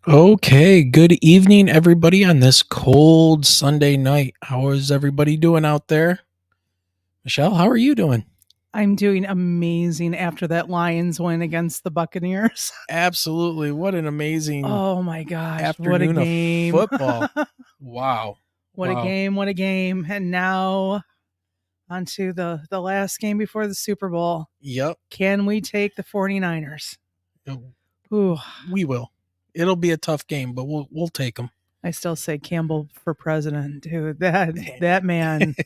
Okay, good evening, everybody, on this cold Sunday night. How is everybody doing out there? Michelle, how are you doing? I'm doing amazing after that Lions win against the Buccaneers. Absolutely. What an amazing Oh my gosh, what a afternoon of game. football. Wow. What a Wow. game, what a game. And now onto the last game before the Super Bowl. Yep. Can we take the 49ers? uh, Ooh, We will. It'll be a tough game, but we'll take them. I still say Campbell for president, dude. That man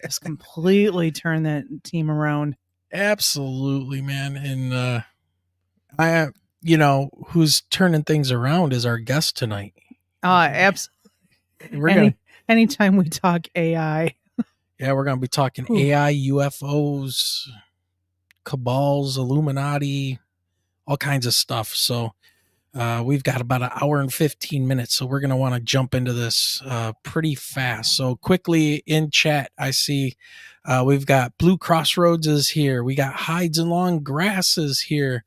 just completely turned that team around. Absolutely, man. And I who's turning things around is our guest tonight. Abs We're gonna any anytime we talk AI. we're gonna be talking Ooh. AI, UFOs, cabals, Illuminati, all kinds of stuff. So we've got about an hour and 15 minutes. So we're going to want to jump into this pretty fast. So quickly in chat, I see we've got Blue Crossroads is here. We got Hides and Long Grasses here.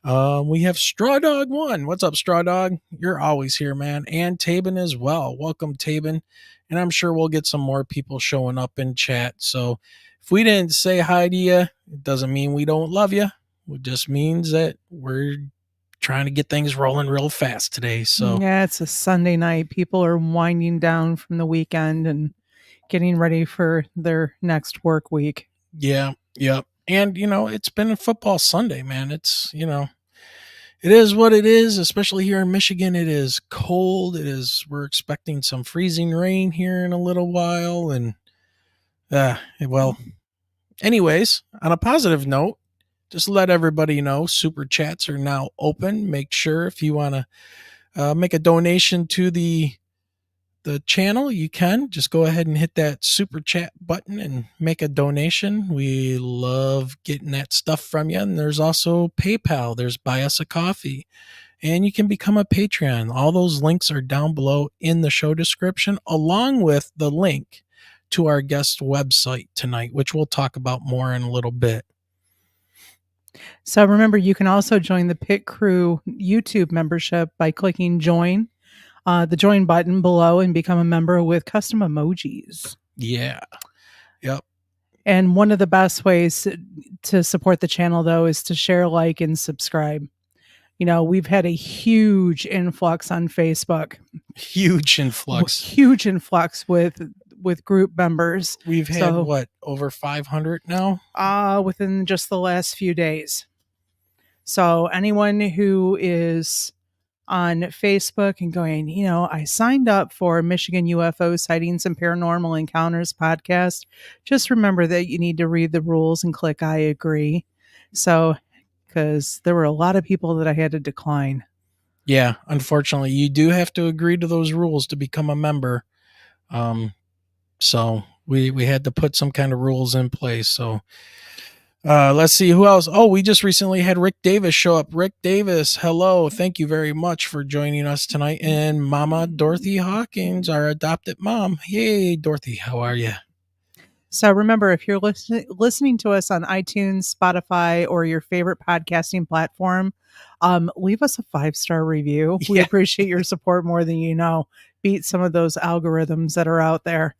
We have Straw Dog 1. What's up, Straw Dog? You're always here, man. And Tabin as well. Welcome, Tabin. And I'm sure we'll get some more people showing up in chat. So if we didn't say hi to you, it doesn't mean we don't love you. It just means that we're trying to get things rolling real fast today. So Yeah, it's a Sunday night. People are winding down from the weekend and getting ready for their next work week. yeah. And it's been a football Sunday, man. It is what it is, especially here in Michigan. It is cold. We're expecting some freezing rain here in a little while. And well, anyways, on a positive note, just let everybody know super chats are now open. Make sure if you want to make a donation to the channel, you can just go ahead and hit that super chat button and make a donation. We love getting that stuff from you. And there's also PayPal. There's Buy Us a Coffee. And you can become a Patreon. All those links are down below in the show description, along with the link to our guest website tonight, which we'll talk about more in a little bit. So remember, you can also join the Pit Crew YouTube membership by clicking join, the join button below, and become a member with custom emojis. Yeah. Yep. And one of the best ways to support the channel, though, is to share, like, and subscribe. We've had a huge influx on Facebook. Huge influx. Huge influx with group members. We've had what, over 500 now? Within just the last few days. So anyone who is on Facebook and going, I signed up for Michigan UFO Sightings and Paranormal Encounters podcast, just remember that you need to read the rules and click I agree. So, because there were a lot of people that I had to decline. Yeah, unfortunately, you do have to agree to those rules to become a member. So we had to put some kind of rules in place. So let's see who else. Oh, we just recently had Rick Davis show up. Rick Davis, hello. Thank you very much for joining us tonight. And Mama Dorothy Hawkins, our adopted mom. Hey, Dorothy, how are you? So remember, if you're listening to us on iTunes, Spotify, or your favorite podcasting platform, leave us a 5-star review. We appreciate your support more than you know. Beat some of those algorithms that are out there.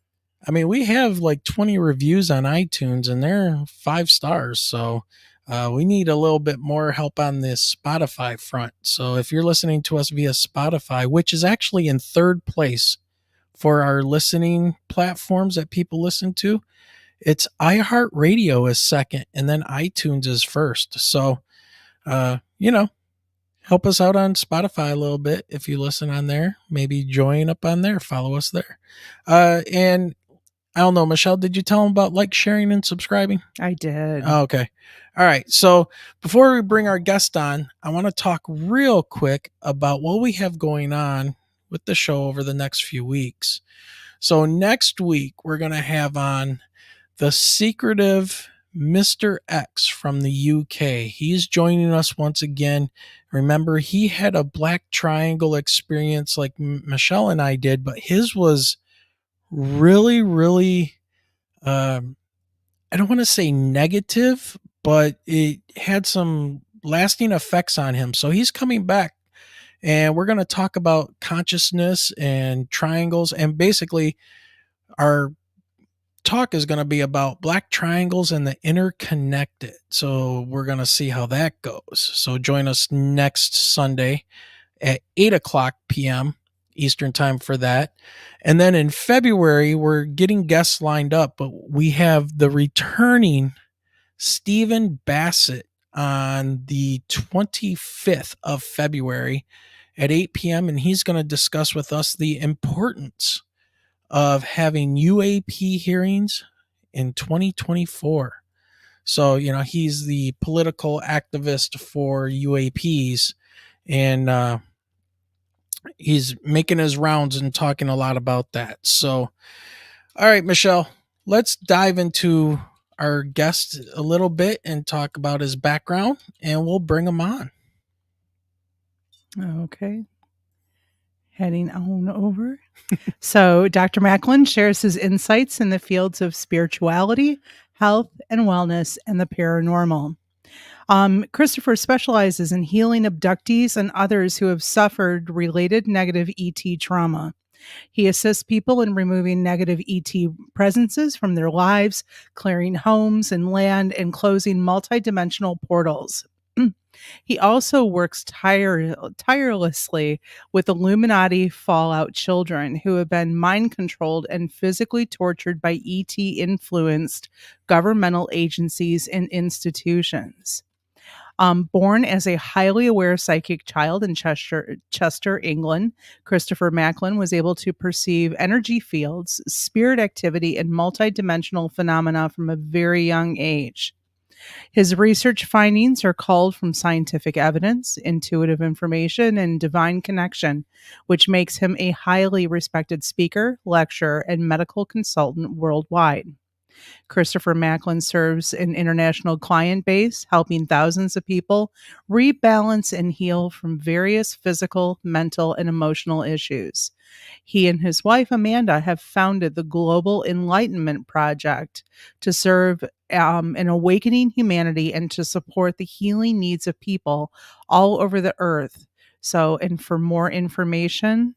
I mean, we have like 20 reviews on iTunes and they're 5 stars. So we need a little bit more help on this Spotify front. So if you're listening to us via Spotify, which is actually in third place for our listening platforms that people listen to, it's iHeartRadio is second and then iTunes is first. So, help us out on Spotify a little bit. If you listen on there, maybe join up on there, follow us there. And I don't know, Michelle, did you tell them about like, sharing, and subscribing? I did. Oh, okay. All right. So before we bring our guest on, I want to talk real quick about what we have going on with the show over the next few weeks. So next week, we're going to have on the secretive Mr. X from the UK. He's joining us once again. Remember, he had a black triangle experience like Michelle and I did, but his was really, really, I don't want to say negative, but it had some lasting effects on him. So he's coming back And we're going to talk about consciousness and triangles. And basically, our talk is going to be about black triangles and the interconnected. So we're going to see how that goes. So join us next Sunday at 8 o'clock p.m. Eastern time for that. And then in February, we're getting guests lined up, but we have the returning Stephen Bassett on the 25th of February at 8 p.m. And he's going to discuss with us the importance of having UAP hearings in 2024. So, he's the political activist for UAPs, and he's making his rounds and talking a lot about that. So, all right, Michelle, let's dive into our guest a little bit and talk about his background, and we'll bring him on. Okay. Heading on over. So, Dr. Macklin shares his insights in the fields of spirituality, health and wellness, and the paranormal. Christopher specializes in healing abductees and others who have suffered related negative ET trauma. He assists people in removing negative ET presences from their lives, clearing homes and land, and closing multidimensional portals. He also works tirelessly with Illuminati fallout children who have been mind controlled and physically tortured by ET influenced governmental agencies and institutions. Born as a highly aware psychic child in Chester, England, Christopher Macklin was able to perceive energy fields, spirit activity, and multidimensional phenomena from a very young age. His research findings are culled from scientific evidence, intuitive information, and divine connection, which makes him a highly respected speaker, lecturer, and medical consultant worldwide. Christopher Macklin serves an international client base, helping thousands of people rebalance and heal from various physical, mental, and emotional issues. He and his wife, Amanda, have founded the Global Enlightenment Project to serve an awakening humanity and to support the healing needs of people all over the earth. So, and for more information,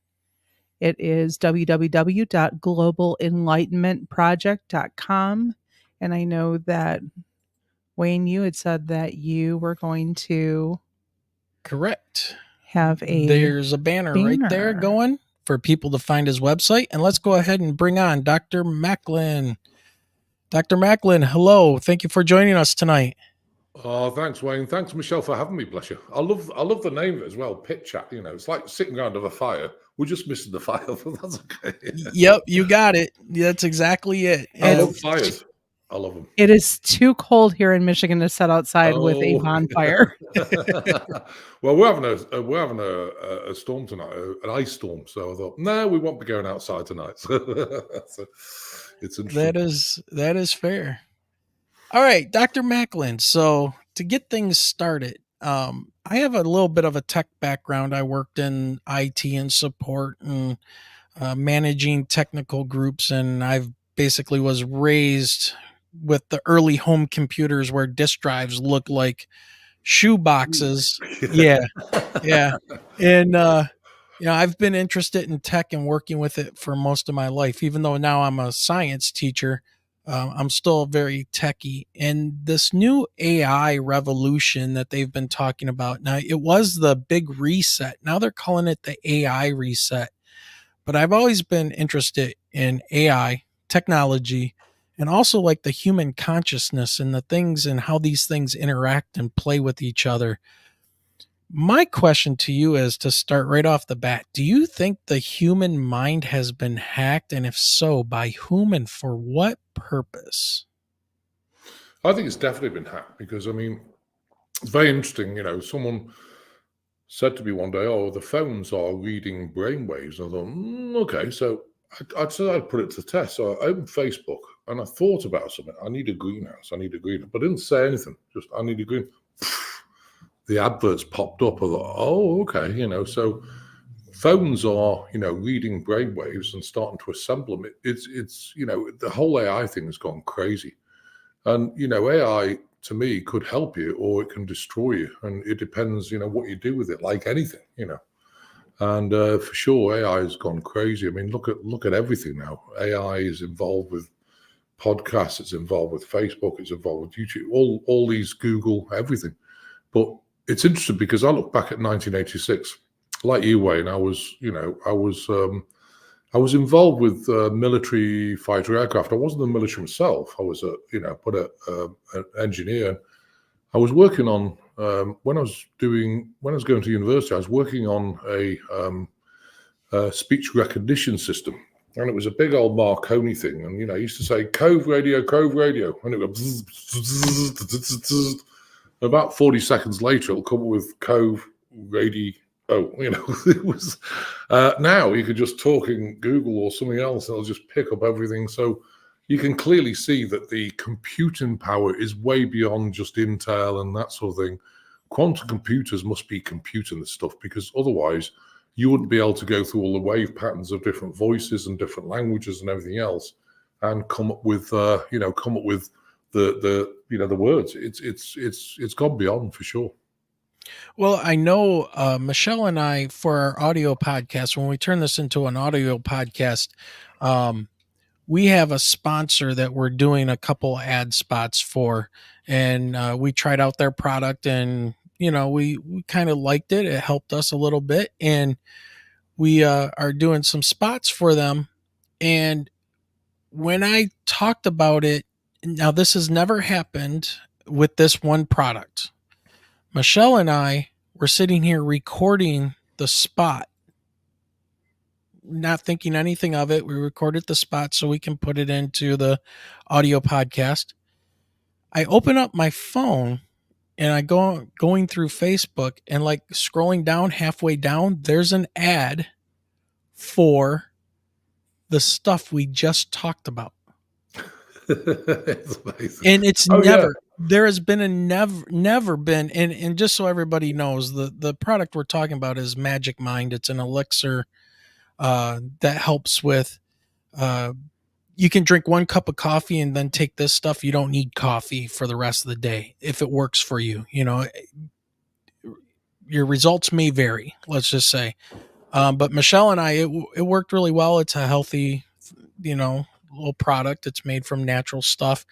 it is www.globalenlightenmentproject.com. And I know that, Wayne, you had said that you were going to Correct. have a There's a banner right there going for people to find his website. And let's go ahead and bring on Dr. Macklin. Dr. Macklin, hello. Thank you for joining us tonight. Oh, thanks, Wayne. Thanks, Michelle, for having me. Bless you. I love the name of it as well. Pit chat. It's like sitting around over a fire. We're just missing the fire, but that's okay. Yep, you got it. That's exactly it. I love fires. I love them. It is too cold here in Michigan to sit outside with a bonfire. Well, we're having a storm tonight, an ice storm. So I thought, no, we won't be going outside tonight. So it's interesting. That is fair. All right, Dr. Macklin. So to get things started, I have a little bit of a tech background. I worked in IT and support and managing technical groups, and I've basically was raised with the early home computers where disk drives looked like shoe boxes. Yeah. And I've been interested in tech and working with it for most of my life. Even though now I'm a science teacher, I'm still very techy. And this new AI revolution that they've been talking about now, it was the big reset. Now they're calling it the AI reset. But I've always been interested in AI technology and also like the human consciousness and the things and how these things interact and play with each other. My question to you is, to start right off the bat, do you think the human mind has been hacked? And if so, by whom and for what purpose? I think it's definitely been hacked because, it's very interesting. Someone said to me one day, oh, the phones are reading brainwaves. I thought, okay. So I'd said I'd put it to the test. So I opened Facebook and I thought about something. I need a greenhouse. But I didn't say anything. Just, I need a green. The adverts popped up. I thought, oh, okay. So phones are, reading brainwaves and starting to assemble them. It's the whole AI thing has gone crazy. And, AI to me could help you or it can destroy you. And it depends, what you do with it, like anything. And for sure, AI has gone crazy. I mean, look at everything now. AI is involved with podcasts. It's involved with Facebook. It's involved with YouTube. All these Google everything. But it's interesting because I look back at 1986, like you, Wayne. I was involved with military fighter aircraft. I wasn't in the military myself. I was an engineer. I was working on when I was going to university. I was working on a speech recognition system, and it was a big old Marconi thing. And I used to say Cove Radio, and it would go. About 40 seconds later, it'll come up with Cove Radio. It was now you could just talk in Google or something else, and it'll just pick up everything. So you can clearly see that the computing power is way beyond just Intel and that sort of thing. Quantum computers must be computing this stuff, because otherwise you wouldn't be able to go through all the wave patterns of different voices and different languages and everything else, and come up with the words. It's gone beyond for sure. Well, I know Michelle and I, for our audio podcast, when we turn this into an audio podcast, we have a sponsor that we're doing a couple ad spots for, and we tried out their product, and we kind of liked it. It helped us a little bit, and we are doing some spots for them. And when I talked about it, now this has never happened with this one product. Michelle and I were sitting here recording the spot, not thinking anything of it. We recorded the spot so we can put it into the audio podcast. I open up my phone and I going through Facebook, and like scrolling down, halfway down, there's an ad for the stuff we just talked about. It's amazing. And it's there has been never been, and just so everybody knows, the product we're talking about is Magic Mind. It's an elixir that helps with you can drink 1 cup of coffee and then take this stuff. You don't need coffee for the rest of the day if it works for you. Your results may vary, let's just say. But Michelle and I, it worked really well. It's a healthy, little product. It's made from natural stuff.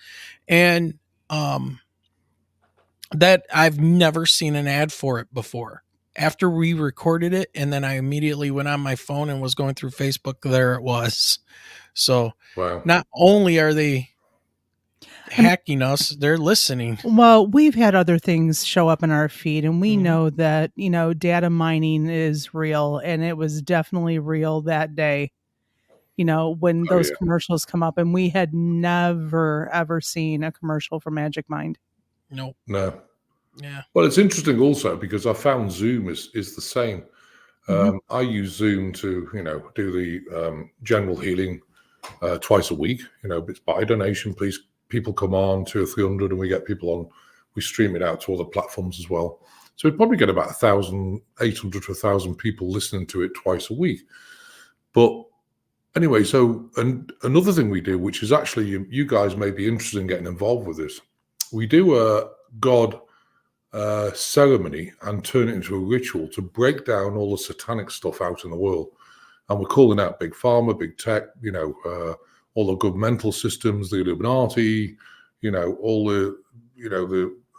And that I've never seen an ad for it before. After we recorded it, and then I immediately went on my phone and was going through Facebook, there it was. So wow. Not only are they hacking us, they're listening. Well, we've had other things show up in our feed, and we know that, data mining is real, and it was definitely real that day, when those commercials come up, and we had never, ever seen a commercial for Magic Mind. Nope. No. Yeah. Well, it's interesting also because I found Zoom is the same. I use Zoom to, do the general healing twice a week. It's by donation. Please, people come on 200 or 300, and we get people on. We stream it out to other platforms as well. So we probably get about 1,800 to 1,000 people listening to it twice a week. But anyway, so and another thing we do, which is actually, you guys may be interested in getting involved with this. We do a God ceremony and turn it into a ritual to break down all the satanic stuff out in the world. And we're calling out big pharma, big tech, all the governmental systems, the Illuminati, all the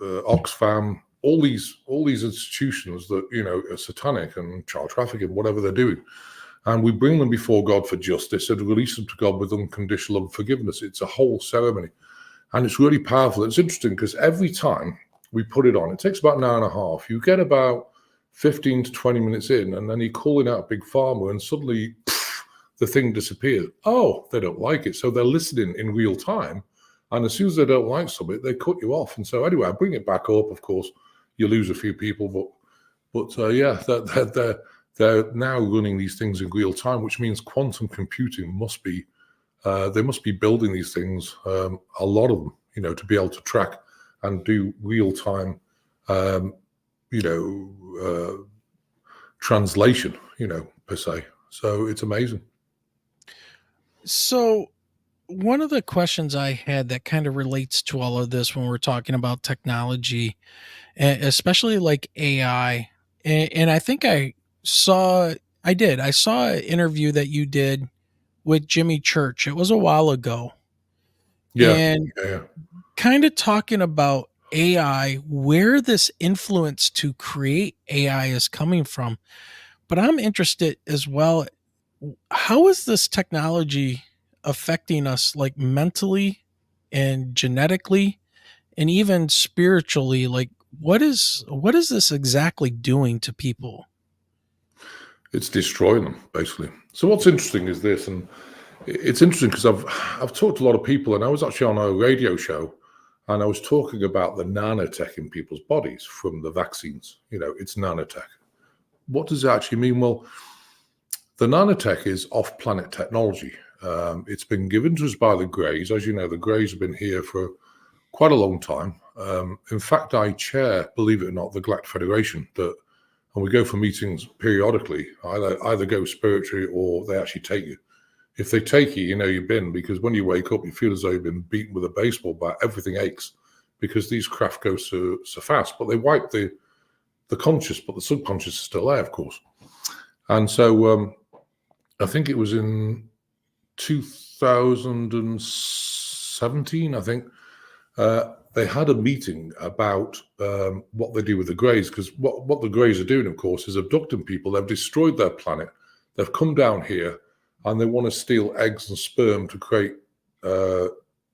Oxfam, all these institutions that are satanic and child trafficking, whatever they're doing. And we bring them before God for justice and release them to God with unconditional forgiveness. It's a whole ceremony, and it's really powerful. It's interesting because every time we put it on, it takes about an hour and a half. You get about 15 to 20 minutes in, and then you're calling out big pharma, and suddenly the thing disappears. Oh, they don't like it. So they're listening in real time. And as soon as they don't like something, they cut you off. And so anyway, I bring it back up. Of course, you lose a few people, but they're now running these things in real time, which means quantum computing must be, they must be building these things, a lot of them, to be able to track and do real time, translation, per se. So it's amazing. So one of the questions I had that kind of relates to all of this when we're talking about technology, especially like AI, and I think I saw I did. I saw an interview that you did with Jimmy Church. It was a while ago. Yeah, And yeah. kind of talking about AI, where this influence to create AI is coming from. But I'm interested as well. How is this technology affecting us, like mentally and genetically and even spiritually? Like, what is this exactly doing to people? It's destroying them basically. So what's interesting is this, and it's interesting because I've talked to a lot of people, and I was actually on a radio show, and I was talking about the nanotech in people's bodies from the vaccines. It's nanotech. What does it actually mean? Well, the nanotech is off-planet technology. It's been given to us by the Greys. As you know, the Greys have been here for quite a long time. In fact, I chair, believe it or not, the Galactic Federation, and we go for meetings periodically. Either go spiritually or they actually take you. If they take you, you know you've been, because when you wake up, you feel as though you've been beaten with a baseball bat. Everything aches because these craft go so fast. But they wipe the conscious, but the subconscious is still there, of course. And so I think it was in 2017, I think, they had a meeting about what they do with the Greys, because what the Greys are doing, of course, is abducting people. They've destroyed their planet. They've come down here and they want to steal eggs and sperm to create,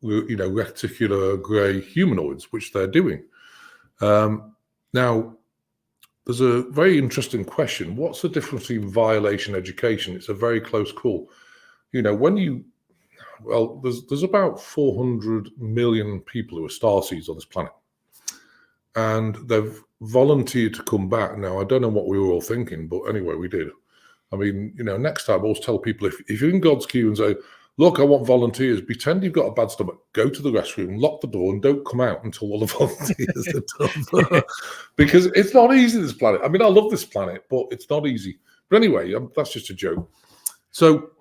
reticular grey humanoids, which they're doing. Now, there's a very interesting question. What's the difference between violation and education? It's a very close call. There's about 400 million people who are starseeds on this planet, and they've volunteered to come back. Now, I don't know what we were all thinking, but anyway, we did. I mean, next time I always tell people, if you're in God's queue and say, look, I want volunteers, pretend you've got a bad stomach, go to the restroom, lock the door, and don't come out until all the volunteers are done. Because it's not easy, this planet. I mean, I love this planet, but it's not easy. But anyway, that's just a joke. So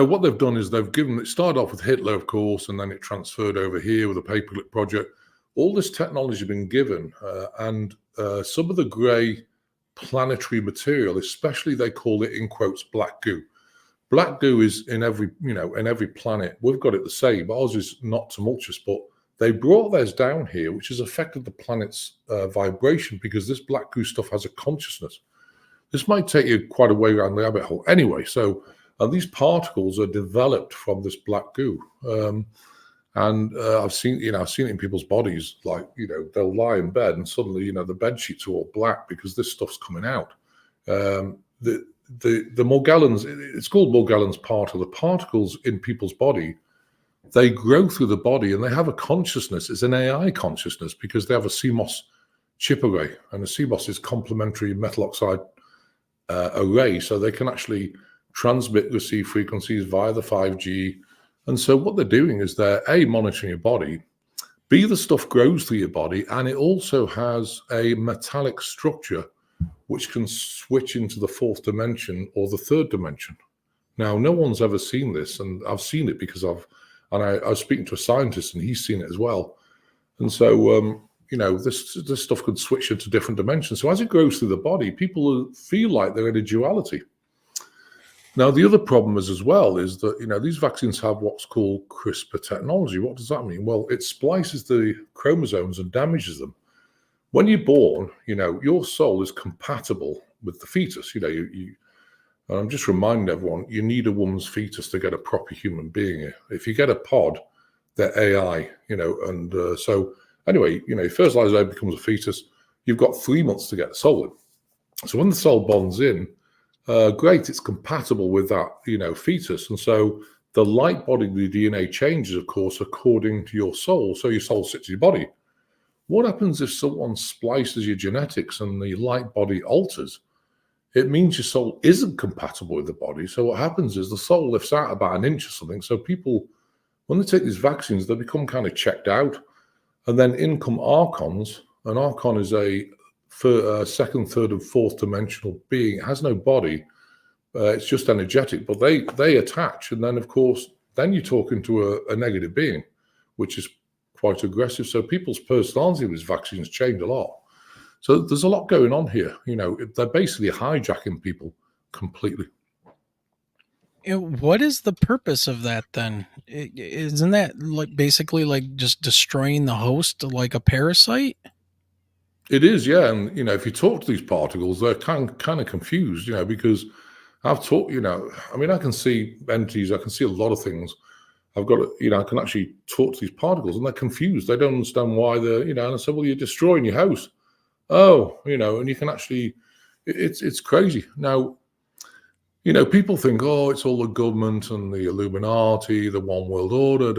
what they've done is it started off with Hitler, of course, and then it transferred over here with the Paperclip Project. All this technology has been given, and some of the grey planetary material, especially they call it in quotes black goo. Black goo is in every planet. We've got it the same. Ours is not tumultuous, but they brought theirs down here, which has affected the planet's vibration, because this black goo stuff has a consciousness. This might take you quite a way around the rabbit hole. Anyway, so these particles are developed from this black goo. I've seen it in people's bodies, like, they'll lie in bed and suddenly, the bed sheets are all black because this stuff's coming out. The Morgellons, it's called Morgellons particle. The particles in people's body, they grow through the body and they have a consciousness. It's an AI consciousness because they have a CMOS chip array, and a CMOS is complementary metal oxide array, so they can actually transmit, receive frequencies via the 5G. And so what they're doing is they're A, monitoring your body, B, the stuff grows through your body, and it also has a metallic structure which can switch into the fourth dimension or the third dimension. Now, no one's ever seen this, and I've seen it because I was speaking to a scientist and he's seen it as well. And so, this stuff could switch into different dimensions. So as it grows through the body, people feel like they're in a duality. Now, the other problem is that, these vaccines have what's called CRISPR technology. What does that mean? Well, it splices the chromosomes and damages them. When you're born, your soul is compatible with the fetus. And I'm just reminding everyone, you need a woman's fetus to get a proper human being here. If you get a pod, they're AI, so anyway, fertilized egg becomes a fetus. You've got 3 months to get the soul in. So when the soul bonds in, great, it's compatible with that, fetus. And so the light body of the DNA changes, of course, according to your soul. So your soul sits in your body. What happens if someone splices your genetics and the light body alters? It means your soul isn't compatible with the body. So what happens is the soul lifts out about an inch or something. So people, when they take these vaccines, they become kind of checked out. And then in come archons. An archon is a second, third, and fourth dimensional being. It has no body. It's just energetic, but they attach. And then, of course, then you're talking to a negative being, which is quite aggressive. So people's personality with vaccines change a lot. So there's a lot going on here. They're basically hijacking people completely. What is the purpose of that then? Isn't that like basically like just destroying the host like a parasite? It is, yeah. And, if you talk to these particles, they're kind of confused, because I've talked, I mean, I can see entities, I can see a lot of things. I've got to, I can actually talk to these particles and they're confused. They don't understand why they're, and I said, well, you're destroying your house. Oh, and you can actually, it's crazy. Now, people think, oh, it's all the government and the Illuminati, the one world order,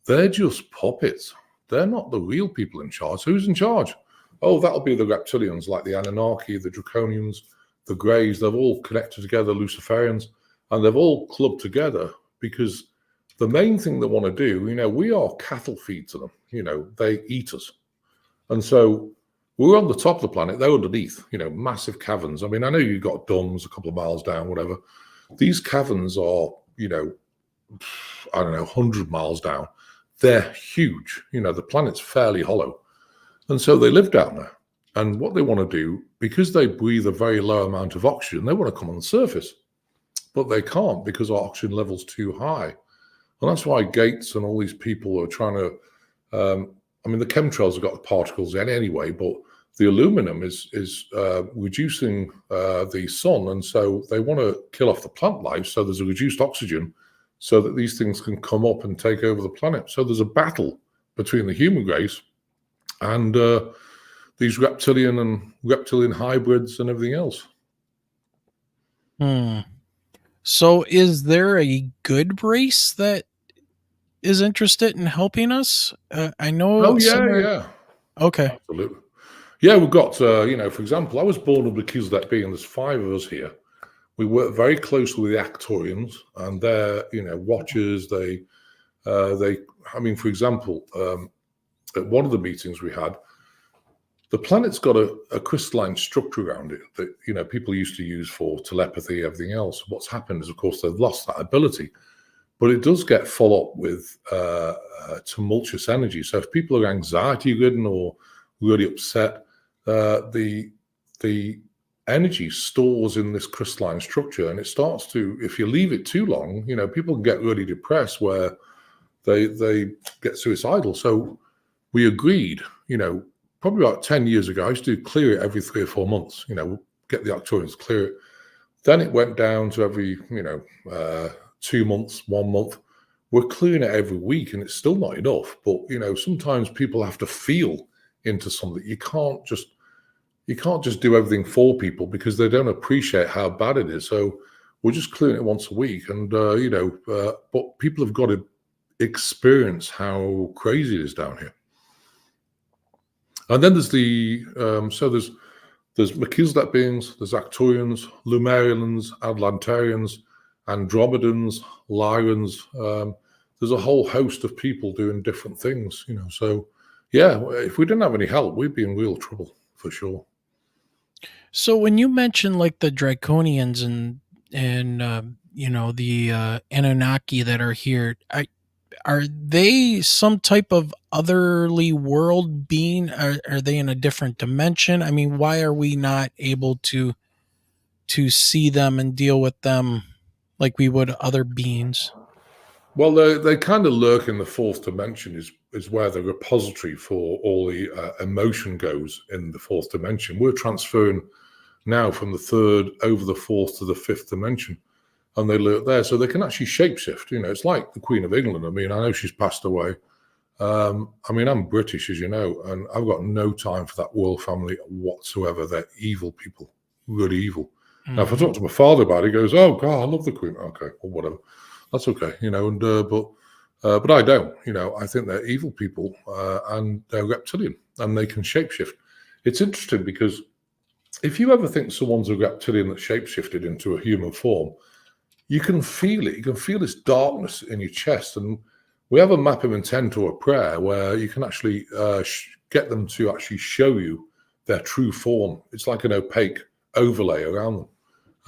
they're just puppets. They're not the real people in charge. Who's in charge? Oh, that'll be the reptilians, like the Anunnaki, the Draconians, the Greys. They've all connected together, Luciferians, and they've all clubbed together because the main thing they want to do, we are cattle feed to them. They eat us. And so we're on the top of the planet, they're underneath, massive caverns. I mean, I know you've got domes a couple of miles down, whatever. These caverns are, I don't know, 100 miles down. They're huge. The planet's fairly hollow. And so they live down there. And what they want to do, because they breathe a very low amount of oxygen, they want to come on the surface. But they can't because our oxygen level's too high. And that's why Gates and all these people are trying to, the chemtrails have got the particles in anyway, but the aluminum is reducing the sun. And so they want to kill off the plant life. So there's a reduced oxygen so that these things can come up and take over the planet. So there's a battle between the human race and these reptilian hybrids and everything else. So is there a good race that is interested in helping us? I know. Oh, yeah. Okay. Absolutely. Yeah, we've got, for example, I was born of Melchizedek being, there's 5 of us here. We work very closely with the Actorians, and they're, watchers. They, for example, at one of the meetings we had, the planet's got a crystalline structure around it that, people used to use for telepathy, everything else. What's happened is, of course, they've lost that ability, but it does get full up with tumultuous energy. So if people are anxiety-ridden or really upset, the energy stores in this crystalline structure, and it starts to, if you leave it too long, people can get really depressed where they get suicidal. So we agreed, probably about 10 years ago, I used to clear it every 3 or 4 months, get the Arcturians to clear it. Then it went down to every, 2 months, 1 month. We're clearing it every week, and it's still not enough. But, sometimes people have to feel into something. You can't just do everything for people because they don't appreciate how bad it is. So we're just clearing it once a week. And, but people have got to experience how crazy it is down here. And then there's there's Melchizedek beings, there's Actorians, Lumerians, Atlantarians, Andromedans, Lyrans. There's a whole host of people doing different things, So, yeah, if we didn't have any help, we'd be in real trouble for sure. So when you mention like the Draconians and the Anunnaki that are here, are they some type of otherly world being? Are they in a different dimension? I mean, why are we not able to see them and deal with them like we would other beings? Well, they kind of lurk in the 4th dimension, is where the repository for all the emotion goes in the 4th dimension. We're transferring now from the 3rd over the 4th to the 5th dimension, and they lurk there, so they can actually shapeshift. It's like the Queen of England. I mean, I know she's passed away. I'm British, as you know, and I've got no time for that royal family whatsoever. They're evil people, really evil. Mm-hmm. Now, if I talk to my father about it, he goes, "Oh God, I love the Queen." Okay, or whatever. That's okay, but I don't. I think they're evil people, and they're reptilian, and they can shapeshift. It's interesting because if you ever think someone's a reptilian that shapeshifted into a human form, you can feel it. You can feel this darkness in your chest, and we have a map of intent or a prayer where you can actually get them to actually show you their true form. It's like an opaque overlay around them.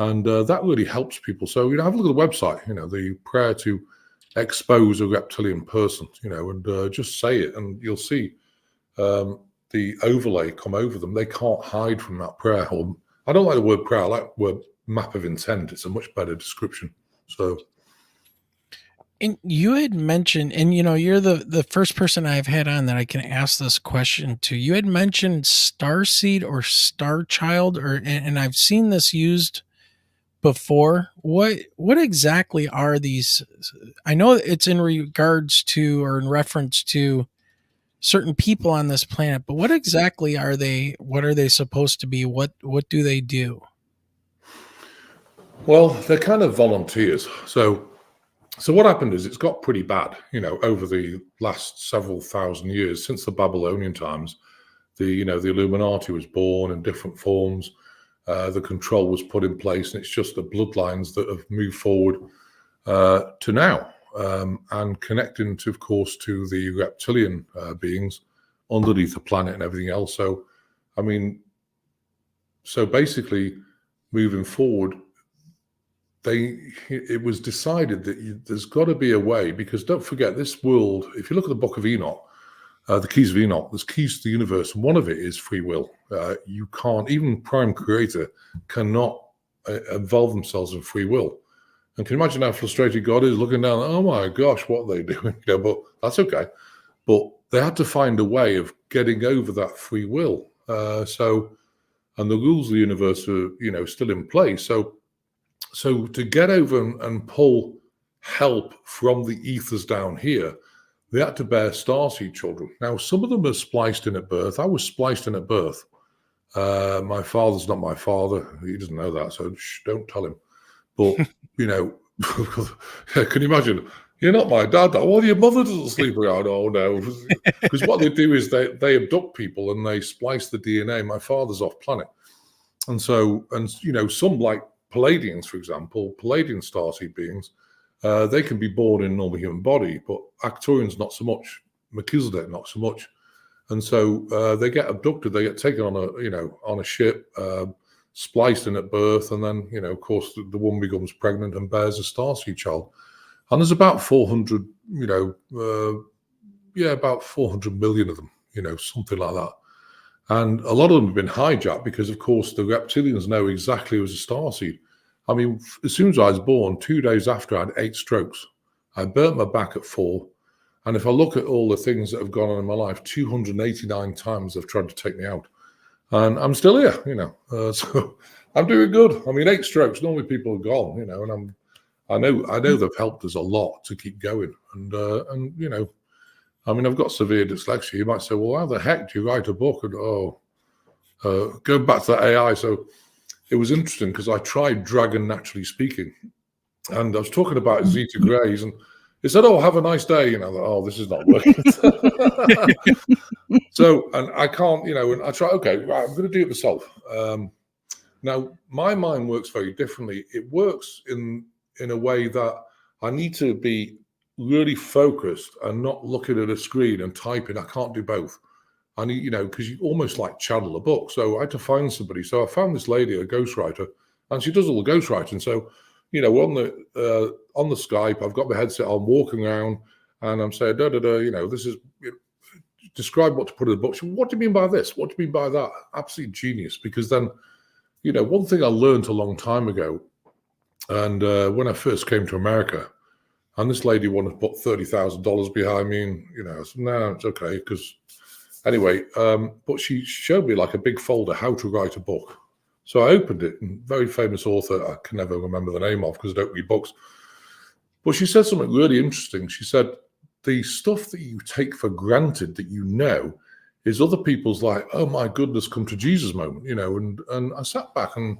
And that really helps people. So, have a look at the website, the prayer to expose a reptilian person, and just say it, and you'll see the overlay come over them. They can't hide from that prayer. Or I don't like the word prayer. I like the word map of intent. It's a much better description. So, And you had mentioned, and you're the first person I've had on that I can ask this question to. You had mentioned star seed or star child, and I've seen this used before. What exactly are these? I know it's in regards to or in reference to certain people on this planet, but what exactly are they? What are they supposed to be? What do they do? well, they're kind of volunteers. So what happened is it's got pretty bad, over the last several thousand years since the Babylonian times. The Illuminati was born in different forms. The control was put in place, and it's just the bloodlines that have moved forward to now, and connecting to, of course, to the reptilian beings underneath the planet and everything else. So, I mean, so basically, moving forward, it was decided that there's got to be a way, because don't forget, this world, if you look at the Book of Enoch, the keys of Enoch, there's keys to the universe, and one of it is free will. You can't, even Prime Creator cannot involve themselves in free will. And can you imagine how frustrated God is looking down? Oh my gosh, what are they doing? But that's okay. But they had to find a way of getting over that free will. And the rules of the universe are, still in place. So to get over and pull help from the ethers down here, they had to bear starseed children. Now, some of them are spliced in at birth. I was spliced in at birth. My father's not my father. He doesn't know that, so don't tell him. But, can you imagine? You're not my dad. Well, your mother doesn't sleep around. Oh, no. Because what they do is they abduct people and they splice the DNA. My father's off planet. And so, some like Palladians, for example, Palladian starseed beings, they can be born in a normal human body, but Arcturians not so much, Melchizedek not so much. And so they get abducted, they get taken on a ship, spliced in at birth, and then, of course, the woman becomes pregnant and bears a starseed child. And there's about 400, about 400 million of them, something like that. And a lot of them have been hijacked because, of course, the reptilians know exactly who was a starseed. I mean, as soon as I was born, 2 days after, I had 8 strokes. I burnt my back at 4. And if I look at all the things that have gone on in my life, 289 times they've tried to take me out. And I'm still here, so I'm doing good. I mean, 8 strokes, normally people are gone, and I know they've helped us a lot to keep going. And I mean, I've got severe dyslexia. You might say, well, how the heck do you write a book? And go back to that AI. So it was interesting because I tried Dragon Naturally Speaking, and I was talking about Zeta Grays, and it said, "Oh, have a nice day." I thought, "Oh, this is not working." So, and I can't, and I try. Okay, right, I'm going to do it myself. Now, my mind works very differently. It works in a way that I need to be really focused and not looking at a screen and typing. I can't do both. I need, because you almost like channel a book. So I had to find somebody. So I found this lady, a ghostwriter, and she does all the ghostwriting. So, we're on the Skype, I've got my headset on, walking around, and I'm saying, this is, describe what to put in the book. She, what do you mean by this? What do you mean by that? Absolute genius. Because then, one thing I learned a long time ago, and when I first came to America, and this lady wanted to put $30,000 behind me, and, I said, no, it's okay. Because anyway, but she showed me like a big folder, how to write a book. So I opened it, and very famous author, I can never remember the name of because I don't read books. But she said something really interesting. She said, the stuff that you take for granted that is other people's like, oh my goodness, come to Jesus moment, and I sat back and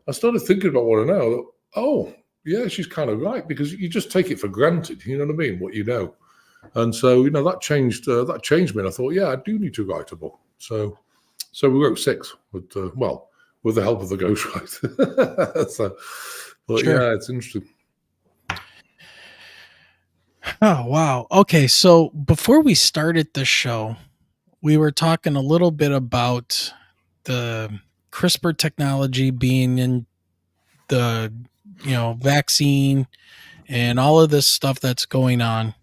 I started thinking about what I know. Oh, yeah, she's kind of right, because you just take it for granted, you know what I mean, what you know. And so, that changed me. And I thought, yeah, I do need to write a book. So we wrote 6 with the help of the ghostwriter. But sure. Yeah, it's interesting. Oh, wow. Okay. So before we started the show, we were talking a little bit about the CRISPR technology being in the, vaccine and all of this stuff that's going on.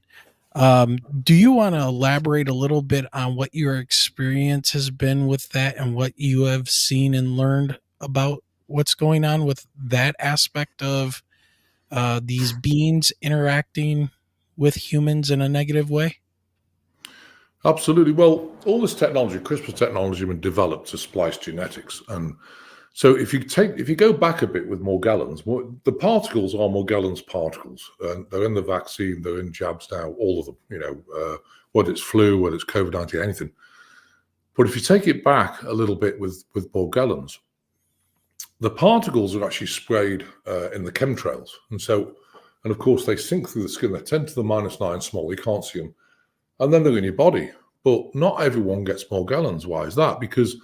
Do you want to elaborate a little bit on what your experience has been with that and what you have seen and learned about what's going on with that aspect of these beings interacting with humans in a negative way? Absolutely. Well, all this technology, CRISPR technology, has been developed to splice genetics. And so if you go back a bit with Morgellons, the particles are Morgellons particles. And they're in the vaccine, they're in jabs now, all of them, whether it's flu, whether it's COVID-19, anything. But if you take it back a little bit with Morgellons, the particles are actually sprayed in the chemtrails. And of course, they sink through the skin. They're 10 to the -9 small. You can't see them. And then they're in your body. But not everyone gets Morgellons. Why is that? Because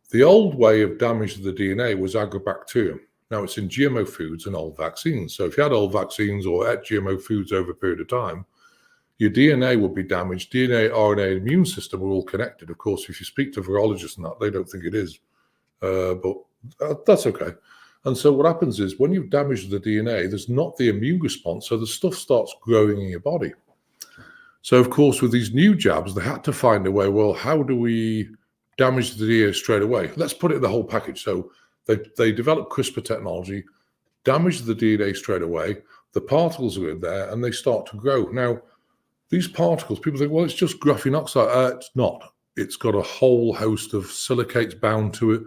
the old way of damage to the DNA was agrobacterium. Now it's in GMO foods and old vaccines. So if you had old vaccines or ate GMO foods over a period of time, your DNA would be damaged. DNA, RNA, and immune system are all connected. Of course, if you speak to virologists and that, they don't think it is. But that's okay. And so what happens is when you've damaged the DNA, there's not the immune response. So the stuff starts growing in your body. So, of course, with these new jabs, they had to find a way, well, how do we damage the DNA straight away? Let's put it in the whole package. So they developed CRISPR technology, damage the DNA straight away, the particles are in there, and they start to grow. Now, these particles, people think, well, it's just graphene oxide. It's not. It's got a whole host of silicates bound to it.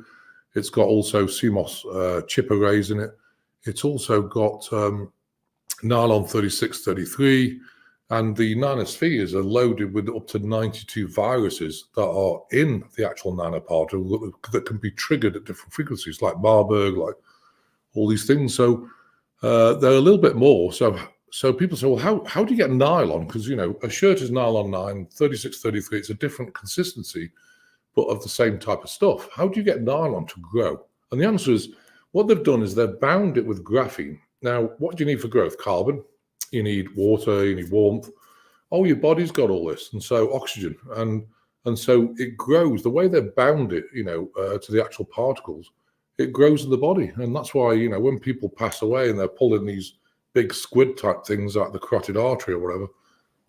It's got also CMOS chip arrays in it. It's also got nylon 3633. And the nanospheres are loaded with up to 92 viruses that are in the actual nanoparticle that can be triggered at different frequencies, like Marburg, like all these things. So they're a little bit more. So people say, well, how do you get nylon? Because, a shirt is nylon 9, 3633. It's a different consistency, but of the same type of stuff. How do you get nylon to grow? And the answer is, what they've done is they've bound it with graphene. Now, what do you need for growth? Carbon. You need water, you need warmth. Oh, your body's got all this, and so oxygen, and so it grows. The way they've bound it, to the actual particles, it grows in the body, and that's why when people pass away and they're pulling these big squid type things out the carotid artery or whatever,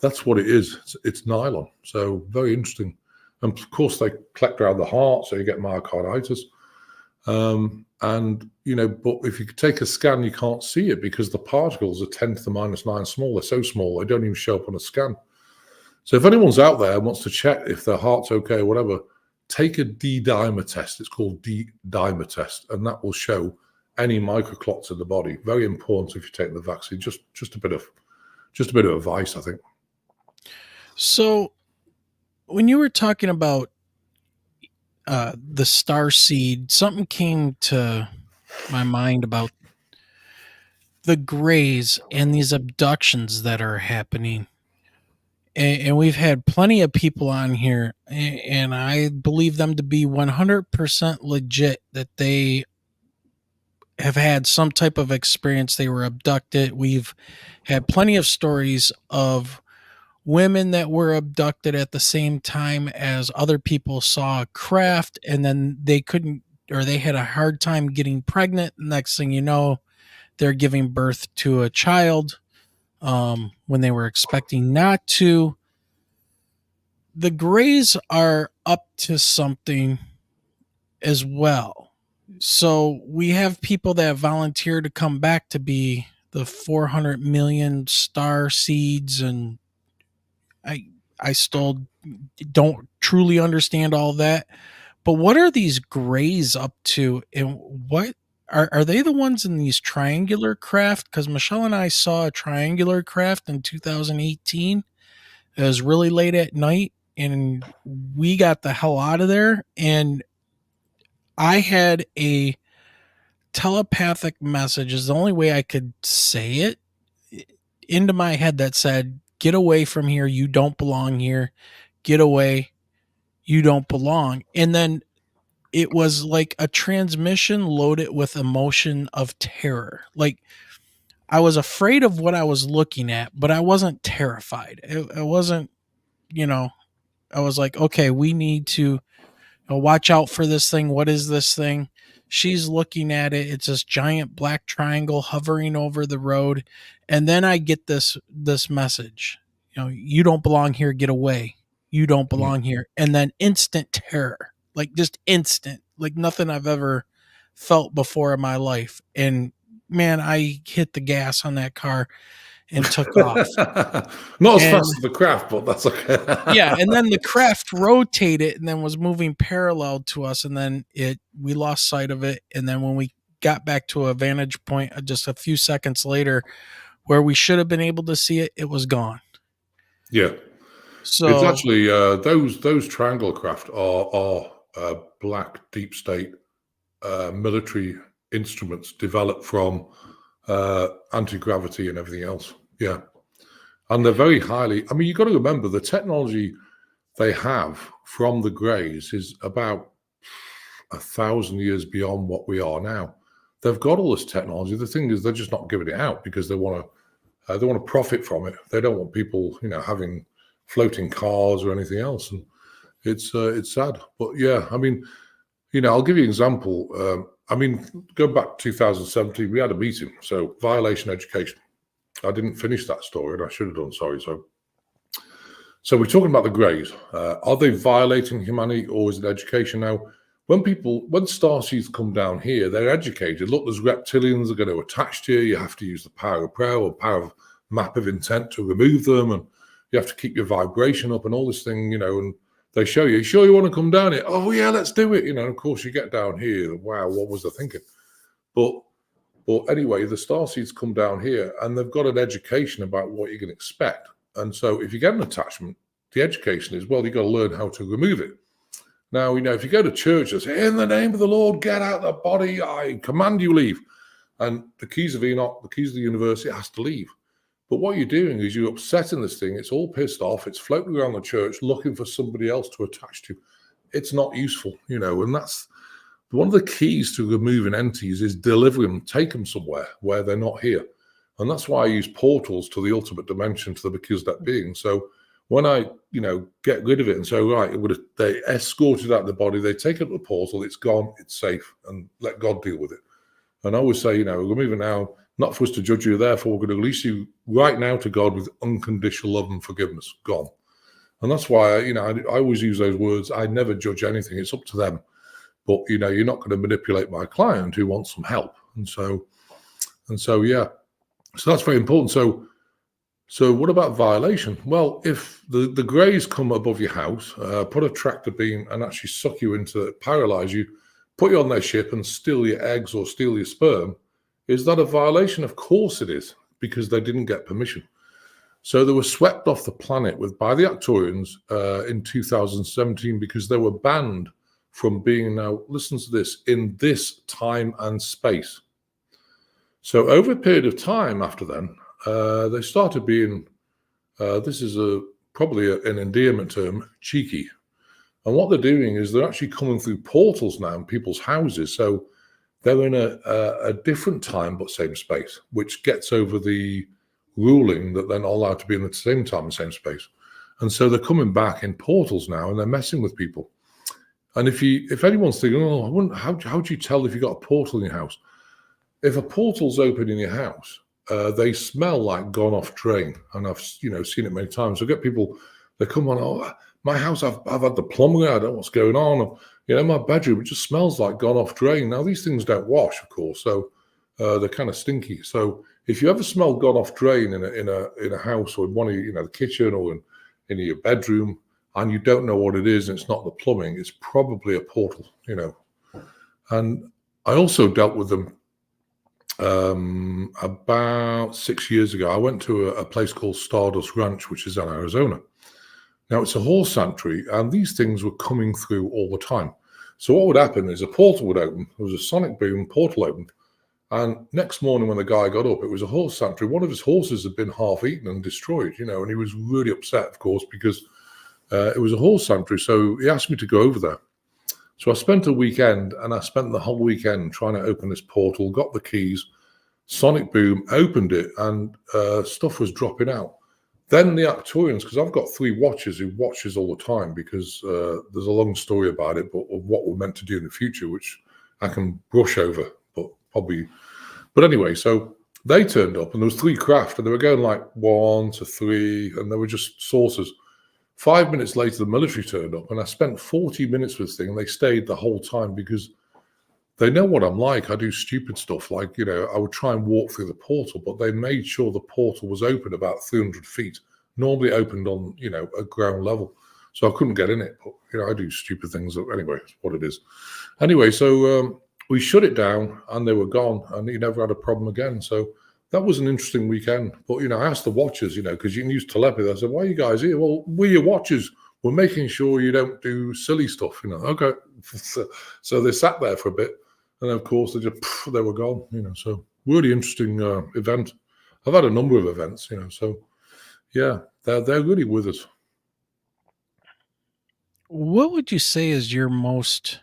that's what it is. It's nylon. So very interesting, and of course they collect around the heart, so you get myocarditis. But if you take a scan, you can't see it because the particles are 10 to the -9 small. They're so small, they don't even show up on a scan. So if anyone's out there and wants to check if their heart's okay or whatever, take a D-dimer test. It's called D-dimer test, and that will show any microclots in the body. Very important if you're taking the vaccine. Just a bit of advice, I think. So when you were talking about the star seed, something came to my mind about the grays and these abductions that are happening. And we've had plenty of people on here, and I believe them to be 100% legit that they have had some type of experience. They were abducted. We've had plenty of stories of women that were abducted at the same time as other people saw a craft, and then they couldn't, or they had a hard time getting pregnant. Next thing you know, they're giving birth to a child when they were expecting not to. The Greys are up to something as well. So we have people that volunteer to come back to be the 400 million star seeds, and I still don't truly understand all that. But what are these Greys up to, and what are they the ones in these triangular craft? Because Michelle and I saw a triangular craft in 2018. It was really late at night, and we got the hell out of there. And I had a telepathic message, is the only way I could say it, into my head that said, "Get away from here. You don't belong here. Get away. You don't belong." And then it was like a transmission loaded with emotion of terror. Like, I was afraid of what I was looking at, but I wasn't terrified. It wasn't, I was like, okay, we need to watch out for this thing. What is this thing? She's looking at it. It's this giant black triangle hovering over the road. And then I get this message. You don't belong here. Get away. You don't belong here. And then instant terror. Like, just instant. Like nothing I've ever felt before in my life. And man, I hit the gas on that car and took off. Not as And fast as the craft, but that's okay. yeah, and then the craft rotated and then was moving parallel to us, and then we lost sight of it. And then when we got back to a vantage point just a few seconds later where we should have been able to see it, it was gone. Yeah. It's So actually those triangle craft are black deep state military instruments developed from anti-gravity and everything else. Yeah. And they're very highly, I mean, you've got to remember the technology they have from the Greys is about 1,000 years beyond what we are now. They've got all this technology. The thing is, they're just not giving it out because they want to profit from it. They don't want people, having floating cars or anything else. And it's sad, but yeah, I mean, I'll give you an example. Go back to 2017, we had a meeting. So violation education. I didn't finish that story, and I should have done. Sorry. So we're talking about the Greys. Are they violating humanity, or is it education? Now, when starseeds come down here, they're educated. Look, there's reptilians that are going to attach to you. You have to use the power of prayer or power of map of intent to remove them, and you have to keep your vibration up and all this thing, and they show you, sure you want to come down here? Oh yeah, let's do it. Of course you get down here. Wow, what was I thinking? But anyway, the starseeds come down here and they've got an education about what you can expect. And so if you get an attachment, the education is, well, you've got to learn how to remove it. Now, if you go to church and say, in the name of the Lord, get out of the body, I command you leave. And the keys of Enoch, the keys of the universe, it has to leave. But what you're doing is you're upsetting this thing. It's all pissed off. It's floating around the church looking for somebody else to attach to. It's not useful, and that's one of the keys to removing entities is deliver them, take them somewhere where they're not here. And that's why I use portals to the ultimate dimension, to the because that being. So when I, get rid of it and say, right, they escort it out of the body, they take it to the portal, it's gone, it's safe, and let God deal with it. And I always say, remove it now, not for us to judge you, therefore we're going to release you right now to God with unconditional love and forgiveness. Gone. And that's why, I always use those words. I never judge anything. It's up to them. But, you're not going to manipulate my client who wants some help. And so, yeah. So that's very important. So what about violation? Well, if the Greys come above your house, put a tractor beam and actually suck you into, paralyze you, put you on their ship and steal your eggs or steal your sperm, is that a violation? Of course it is, because they didn't get permission. So they were swept off the planet by the Arcturians in 2017 because they were banned from being, now listen to this, in this time and space. So over a period of time after then, they started being, this is probably an endearment term, cheeky. And what they're doing is they're actually coming through portals now in people's houses. So they're in a different time but same space, which gets over the ruling that they're not allowed to be in the same time and same space. And so they're coming back in portals now and they're messing with people. And if anyone's thinking, how do you tell if you've got a portal in your house? If a portal's open in your house, they smell like gone off drain. And I've seen it many times. So I get people, they come on, my house, I've had the plumber, I don't know what's going on. My bedroom, it just smells like gone off drain. Now, these things don't wash, of course, so they're kind of stinky. So if you ever smell gone off drain in a house or in one of the kitchen or in your bedroom, and you don't know what it is, and it's not the plumbing, it's probably a portal, And I also dealt with them about 6 years ago. I went to a place called Stardust Ranch, which is in Arizona. Now, it's a horse sanctuary, and these things were coming through all the time. So what would happen is a portal would open. There was a sonic boom, portal opened. And next morning when the guy got up, it was a horse sanctuary. One of his horses had been half eaten and destroyed, and he was really upset, of course, because it was a horse sanctuary. So he asked me to go over there. So I spent a weekend, and I spent the whole weekend trying to open this portal, got the keys, sonic boom, opened it, and stuff was dropping out. Then the Arcturians, because I've got 3 watchers who watches all the time, because there's a long story about it, but of what we're meant to do in the future, which I can brush over, but probably. But anyway, so they turned up, and there was 3 craft, and they were going like 1 to 3, and they were just saucers. 5 minutes later, the military turned up, and I spent 40 minutes with this thing, and they stayed the whole time because they know what I'm like. I do stupid stuff like, I would try and walk through the portal, but they made sure the portal was open about 300 feet. Normally opened on, a ground level. So I couldn't get in it. But, I do stupid things. Anyway, it's what it is. Anyway, so we shut it down and they were gone and he never had a problem again. So that was an interesting weekend. But, I asked the watchers, because you can use telepathy. I said, why are you guys here? Well, we're your watchers. We're making sure you don't do silly stuff, Okay. So they sat there for a bit. And of course, they were gone, So really interesting event. I've had a number of events, So yeah, they're really with us. What would you say is your most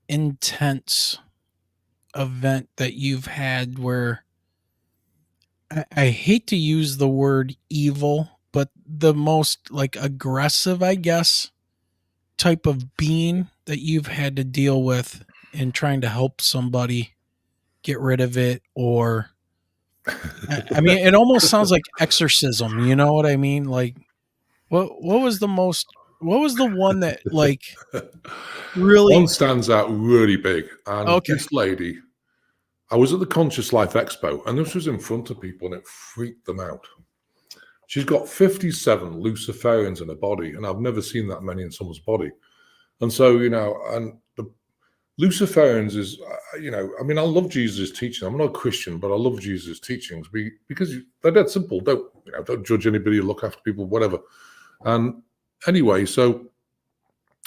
intense event that you've had where I hate to use the word evil, but the most like aggressive, I guess, type of being that you've had to deal with in trying to help somebody get rid of it? Or I mean, it almost sounds like exorcism, you know what I mean? Like what was the one that like really One stands out really big. And okay. this lady, I was at the Conscious Life Expo, and this was in front of people, and it freaked them out. She's got 57 Luciferians in her body, and I've never seen that many in someone's body. And so, and the Luciferians is, I mean, I love Jesus' teaching. I'm not a Christian, but I love Jesus' teachings because they're dead simple. Don't judge anybody, look after people, whatever. And anyway, so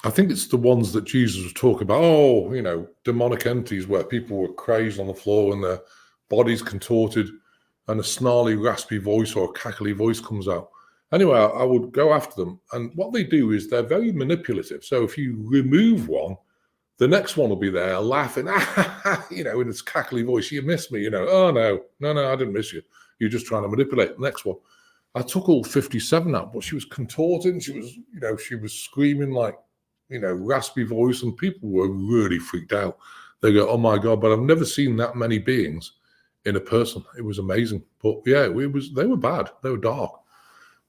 I think it's the ones that Jesus was talking about. Demonic entities where people were crazed on the floor and their bodies contorted and a snarly, raspy voice or a cackly voice comes out. Anyway, I would go after them. And what they do is they're very manipulative. So if you remove one, the next one will be there laughing, in its cackly voice. You missed me, Oh, no, I didn't miss you. You're just trying to manipulate the next one. I took all 57 out, but she was contorting. She was screaming like, raspy voice, and people were really freaked out. They go, oh my God, but I've never seen that many beings in a person. It was amazing. But yeah, they were bad. They were dark.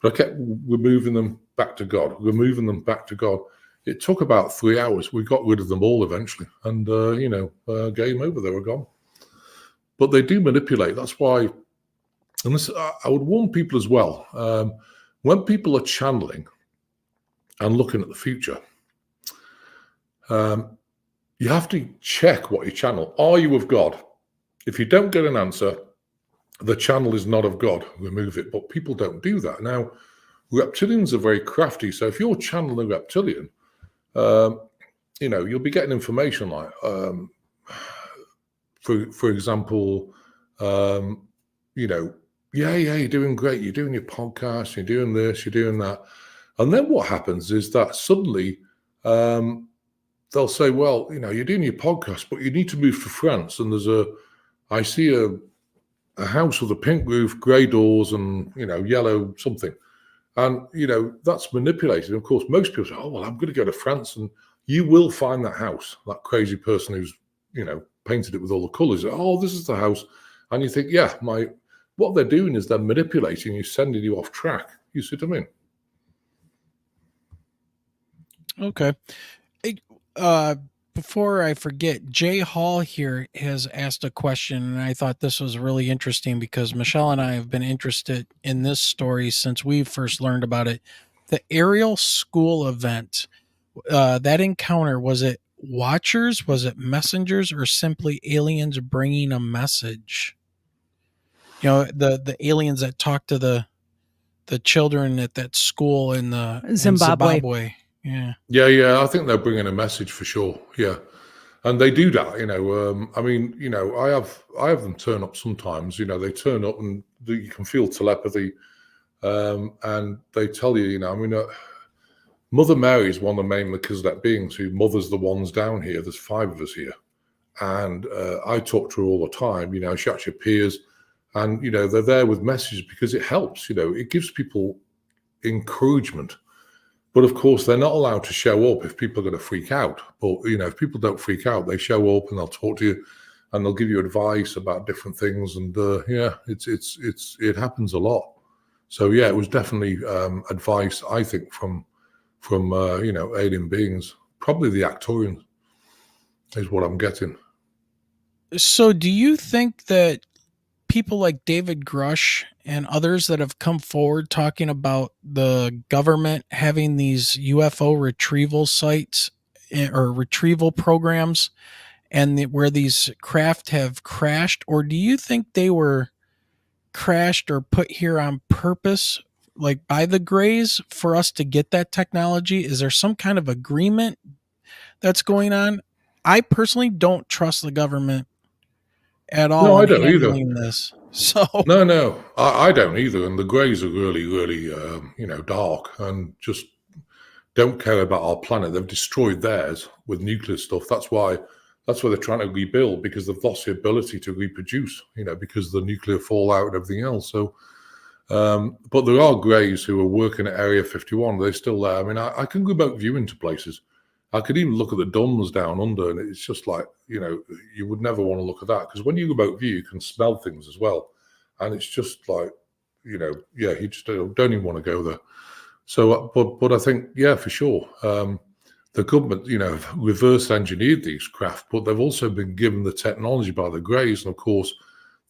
But I kept removing them back to God. It took about 3 hours. We got rid of them all eventually. And, game over, they were gone. But they do manipulate. That's why, and this, I would warn people as well, when people are channeling and looking at the future, you have to check what you channel. Are you of God? If you don't get an answer, the channel is not of God. Remove it. But people don't do that. Now, reptilians are very crafty. So if you're channeling a reptilian, you'll be getting information like, for example, yeah, you're doing great. You're doing your podcast. You're doing this. You're doing that. And then what happens is that suddenly they'll say, well, you're doing your podcast, but you need to move to France. And I see a house with a pink roof, grey doors, and, yellow something. And, that's manipulated. Of course, most people say, oh, well, I'm going to go to France, and you will find that house, that crazy person who's, painted it with all the colours. Oh, this is the house. And you think, yeah, what they're doing is they're manipulating you, sending you off track. You see what I mean? Okay. Before I forget, Jay Hall here has asked a question, and I thought this was really interesting because Michelle and I have been interested in this story since we first learned about it. The Ariel School event, that encounter, was it watchers, was it messengers, or simply aliens bringing a message? The aliens that talk to the children at that school in Zimbabwe. Yeah. I think they're bringing a message for sure. Yeah, and they do that. I have them turn up sometimes. They turn up and you can feel telepathy, and they tell you. Mother Mary is one of the main Melchizedek beings who mothers the ones down here. There's 5 of us here, and I talk to her all the time. She actually appears, and they're there with messages because it helps. It gives people encouragement. But of course, they're not allowed to show up if people are going to freak out. But if people don't freak out, they show up and they'll talk to you, and they'll give you advice about different things. And it happens a lot. So yeah, it was definitely advice, I think, from alien beings, probably the Actorians. is what I'm getting. So, do you think that people like David Grush and others that have come forward talking about the government having these UFO retrieval sites or retrieval programs and where these craft have crashed, or do you think they were crashed or put here on purpose, like by the Greys, for us to get that technology? Is there some kind of agreement that's going on? I personally don't trust the government at all No, I in don't either. handling this. So, No, I don't either. And the Greys are really, dark and just don't care about our planet. They've destroyed theirs with nuclear stuff. That's why they're trying to rebuild, because they've lost the ability to reproduce. Because of the nuclear fallout and everything else. So, but there are Greys who are working at Area 51. They're still there. I mean, I can remote view into places. I could even look at the duns down under, and it's just like, you would never want to look at that, because when you remote view, you can smell things as well. And it's just like, yeah, you just don't even want to go there. So, but I think, yeah, for sure, the government, have reverse engineered these craft, but they've also been given the technology by the Greys, and of course,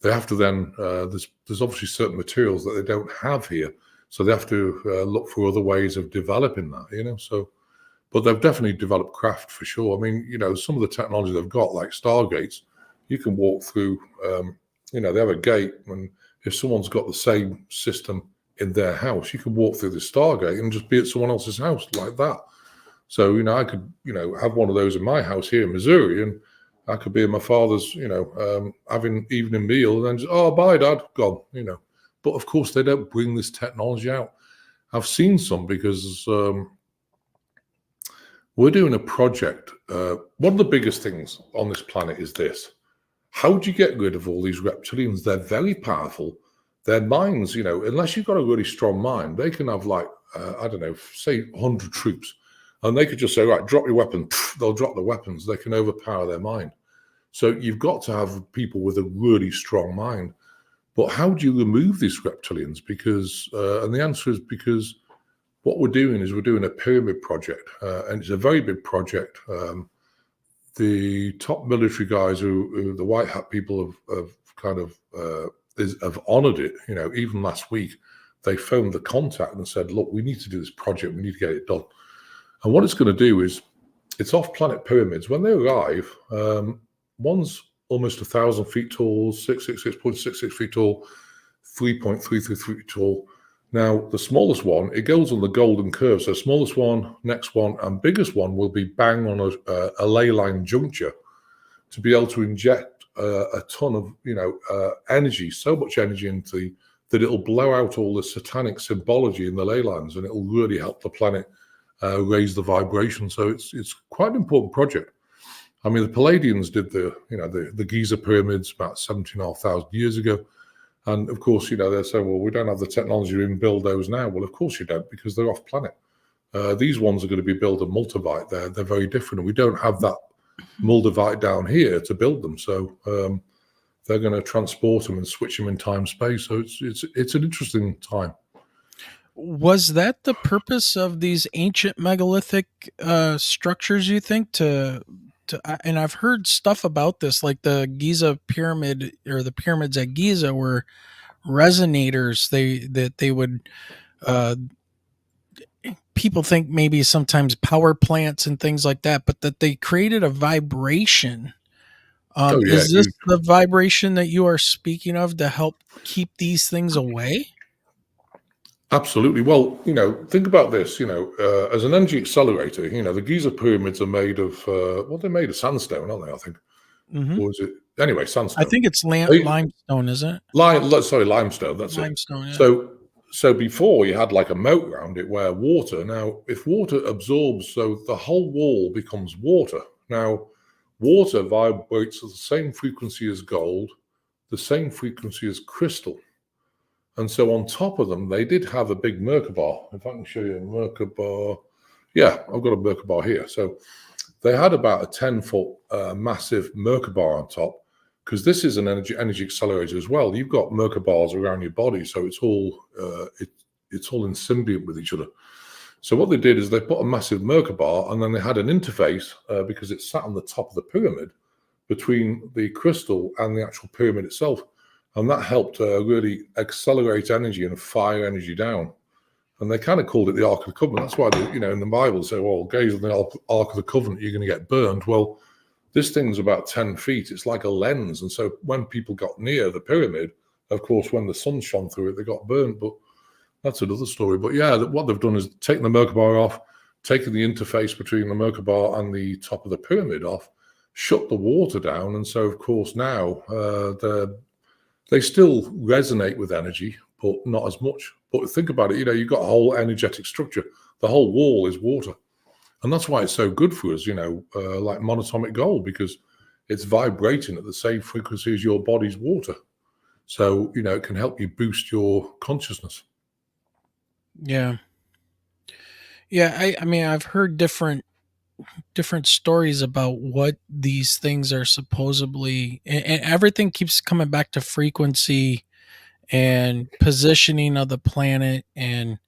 they have to then. There's obviously certain materials that they don't have here, so they have to look for other ways of developing that. So, but they've definitely developed craft for sure. I mean, some of the technology they've got, like Stargates, you can walk through. They have a gate, and if someone's got the same system in their house, you can walk through the Stargate and just be at someone else's house like that. So, I could, have one of those in my house here in Missouri, and I could be in my father's, having evening meal, and then just, oh, bye, Dad, gone, But of course, they don't bring this technology out. I've seen some because we're doing a project. One of the biggest things on this planet is this. How do you get rid of all these reptilians? They're very powerful. Their minds, unless you've got a really strong mind, they can have like, I don't know, say 100 troops. And they could just say, right, drop your weapon. They'll drop the weapons. They can overpower their mind. So you've got to have people with a really strong mind. But how do you remove these reptilians? Because, and the answer is because what we're doing is we're doing a pyramid project. And it's a very big project. The top military guys who the white hat people have kind of have honored it. Even last week, they phoned the contact and said, look, we need to do this project. We need to get it done. And what it's going to do is, it's off-planet pyramids. When they arrive, one's almost 1,000 feet tall, 666.66 feet tall, 3.33 feet tall. Now, the smallest one, it goes on the golden curve. So smallest one, next one, and biggest one will be bang on a ley line juncture to be able to inject a ton of, energy, so much energy into that it'll blow out all the satanic symbology in the ley lines, and it'll really help the planet raise the vibration. So it's quite an important project. I mean, the Palladians did the Giza pyramids about 17,500 years ago. And of course, they're saying, well, we don't have the technology to build those now. Well, of course you don't, because they're off planet. These ones are going to be built in multivite. They're very different. And we don't have that multivite down here to build them. So they're going to transport them and switch them in time space. So it's an interesting time. was that the purpose of these ancient megalithic structures, you think, and I've heard stuff about this, like the Giza pyramid or the pyramids at Giza were resonators. They would people think maybe sometimes power plants and things like that, but that they created a vibration. Oh yeah, Is this the vibration that you are speaking of to help keep these things away? absolutely. Well, think about this. As an energy accelerator, the Giza pyramids are made of they're made of sandstone, aren't they? I think, Mm-hmm. or is it anyway? I Sandstone. think it's limestone, isn't it? Limestone. That's Limestone. it. Yeah. So before you had like a moat around it where water. Now, if water absorbs, so the whole wall becomes water. Now, water vibrates at the same frequency as gold, the same frequency as crystal. And so on top of them, they did have a big Merkaba. If I can show you a Merkaba. Yeah, I've got a Merkaba here. So they had about a 10-foot massive Merkaba on top, because this is an energy accelerator as well. You've got Merkabas around your body, so it's all in symbiote with each other. So what they did is they put a massive Merkaba, and then they had an interface because it sat on the top of the pyramid between the crystal and the actual pyramid itself. And that helped really accelerate energy and fire energy down. And they kind of called it the Ark of the Covenant. That's why, in the Bible, they say, well, gaze on the Ark of the Covenant, you're going to get burned. Well, this thing's about 10 feet. It's like a lens. And so when people got near the pyramid, of course, when the sun shone through it, they got burned. But that's another story. But yeah, what they've done is taken the Merkaba off, taken the interface between the Merkaba and the top of the pyramid off, shut the water down. And so, of course, now they still resonate with energy, but not as much. But think about it, you've got a whole energetic structure. The whole wall is water. And that's why it's so good for us, like monatomic gold, because it's vibrating at the same frequency as your body's water. So, it can help you boost your consciousness. Yeah. Yeah, I mean, I've heard different stories about what these things are supposedly, and everything keeps coming back to frequency and positioning of the planet, and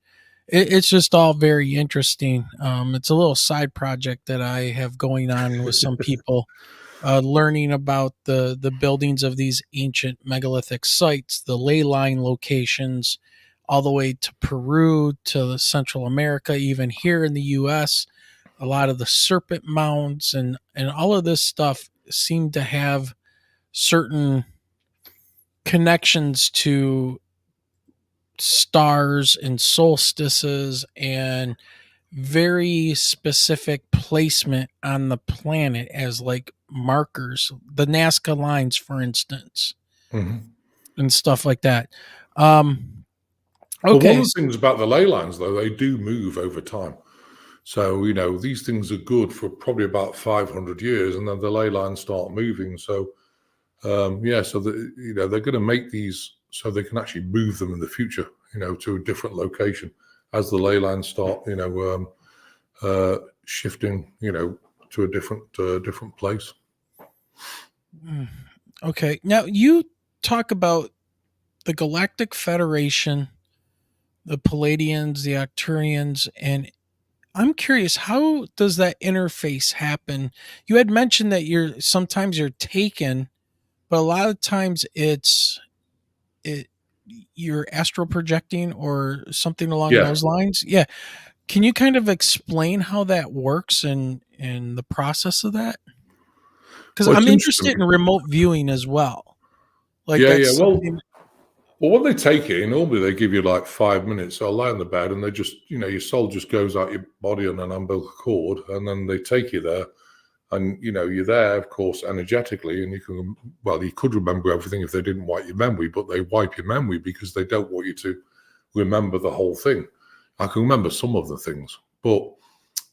it's just all very interesting. It's a little side project that I have going on with some people, learning about the buildings of these ancient megalithic sites, the ley line locations, all the way to Peru, to Central America, even here in the U.S. A lot of the serpent mounds and all of this stuff seem to have certain connections to stars and solstices and very specific placement on the planet as like markers, the Nazca lines, for instance, and stuff like that. Well, one Okay. of the things about the ley lines, though, they do move over time. So, these things are good for probably about 500 years, and then the ley lines start moving. So, so they're going to make these so they can actually move them in the future, to a different location as the ley lines start, shifting, to a different place. Okay. Now you talk about the Galactic Federation, the Palladians, the Arcturians, and I'm curious, how does that interface happen? You had mentioned that sometimes you're taken, but a lot of times you're astral projecting or something along those lines. Yeah. Can you kind of explain how that works and the process of that? Because I'm interested in remote viewing as well. Like that's something. Well, when they take it, normally they give you like 5 minutes. So I lie on the bed and they just, your soul just goes out your body on an umbilical cord, and then they take you there. And, you're there, of course, energetically, and you could remember everything if they didn't wipe your memory, but they wipe your memory because they don't want you to remember the whole thing. I can remember some of the things, but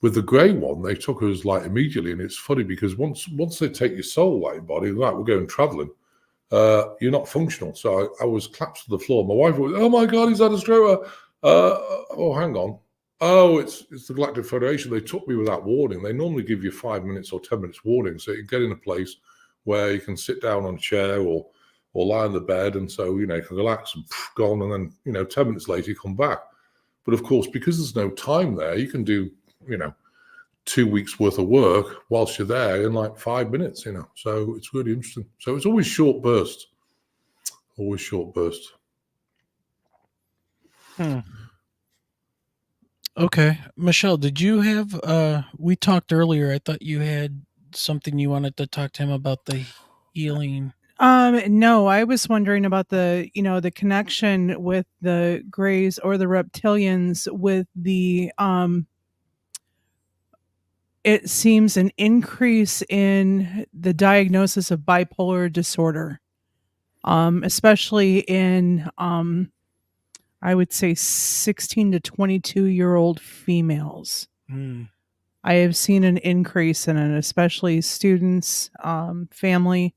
with the grey one, they took us like immediately. And it's funny because once they take your soul out your body, right, we're going traveling. You're not functional. So I was collapsed to the floor. My wife was, oh my God, he's had a stroke. Oh, hang on. Oh, it's the Galactic Federation. They took me without warning. They normally give you 5 minutes or 10 minutes warning. So you can get in a place where you can sit down on a chair or lie on the bed. And so, you can relax and gone. And then, 10 minutes later, you come back. But of course, because there's no time there, you can do, 2 weeks worth of work whilst you're there in like 5 minutes, so it's really interesting. So it's always short bursts. Okay. Michelle, did you have, we talked earlier, I thought you had something you wanted to talk to him about the healing. No, I was wondering about the connection with the Greys or the reptilians with the, it seems an increase in the diagnosis of bipolar disorder, especially in, I would say 16 to 22-year-old females. I have seen an increase in it, especially students, family,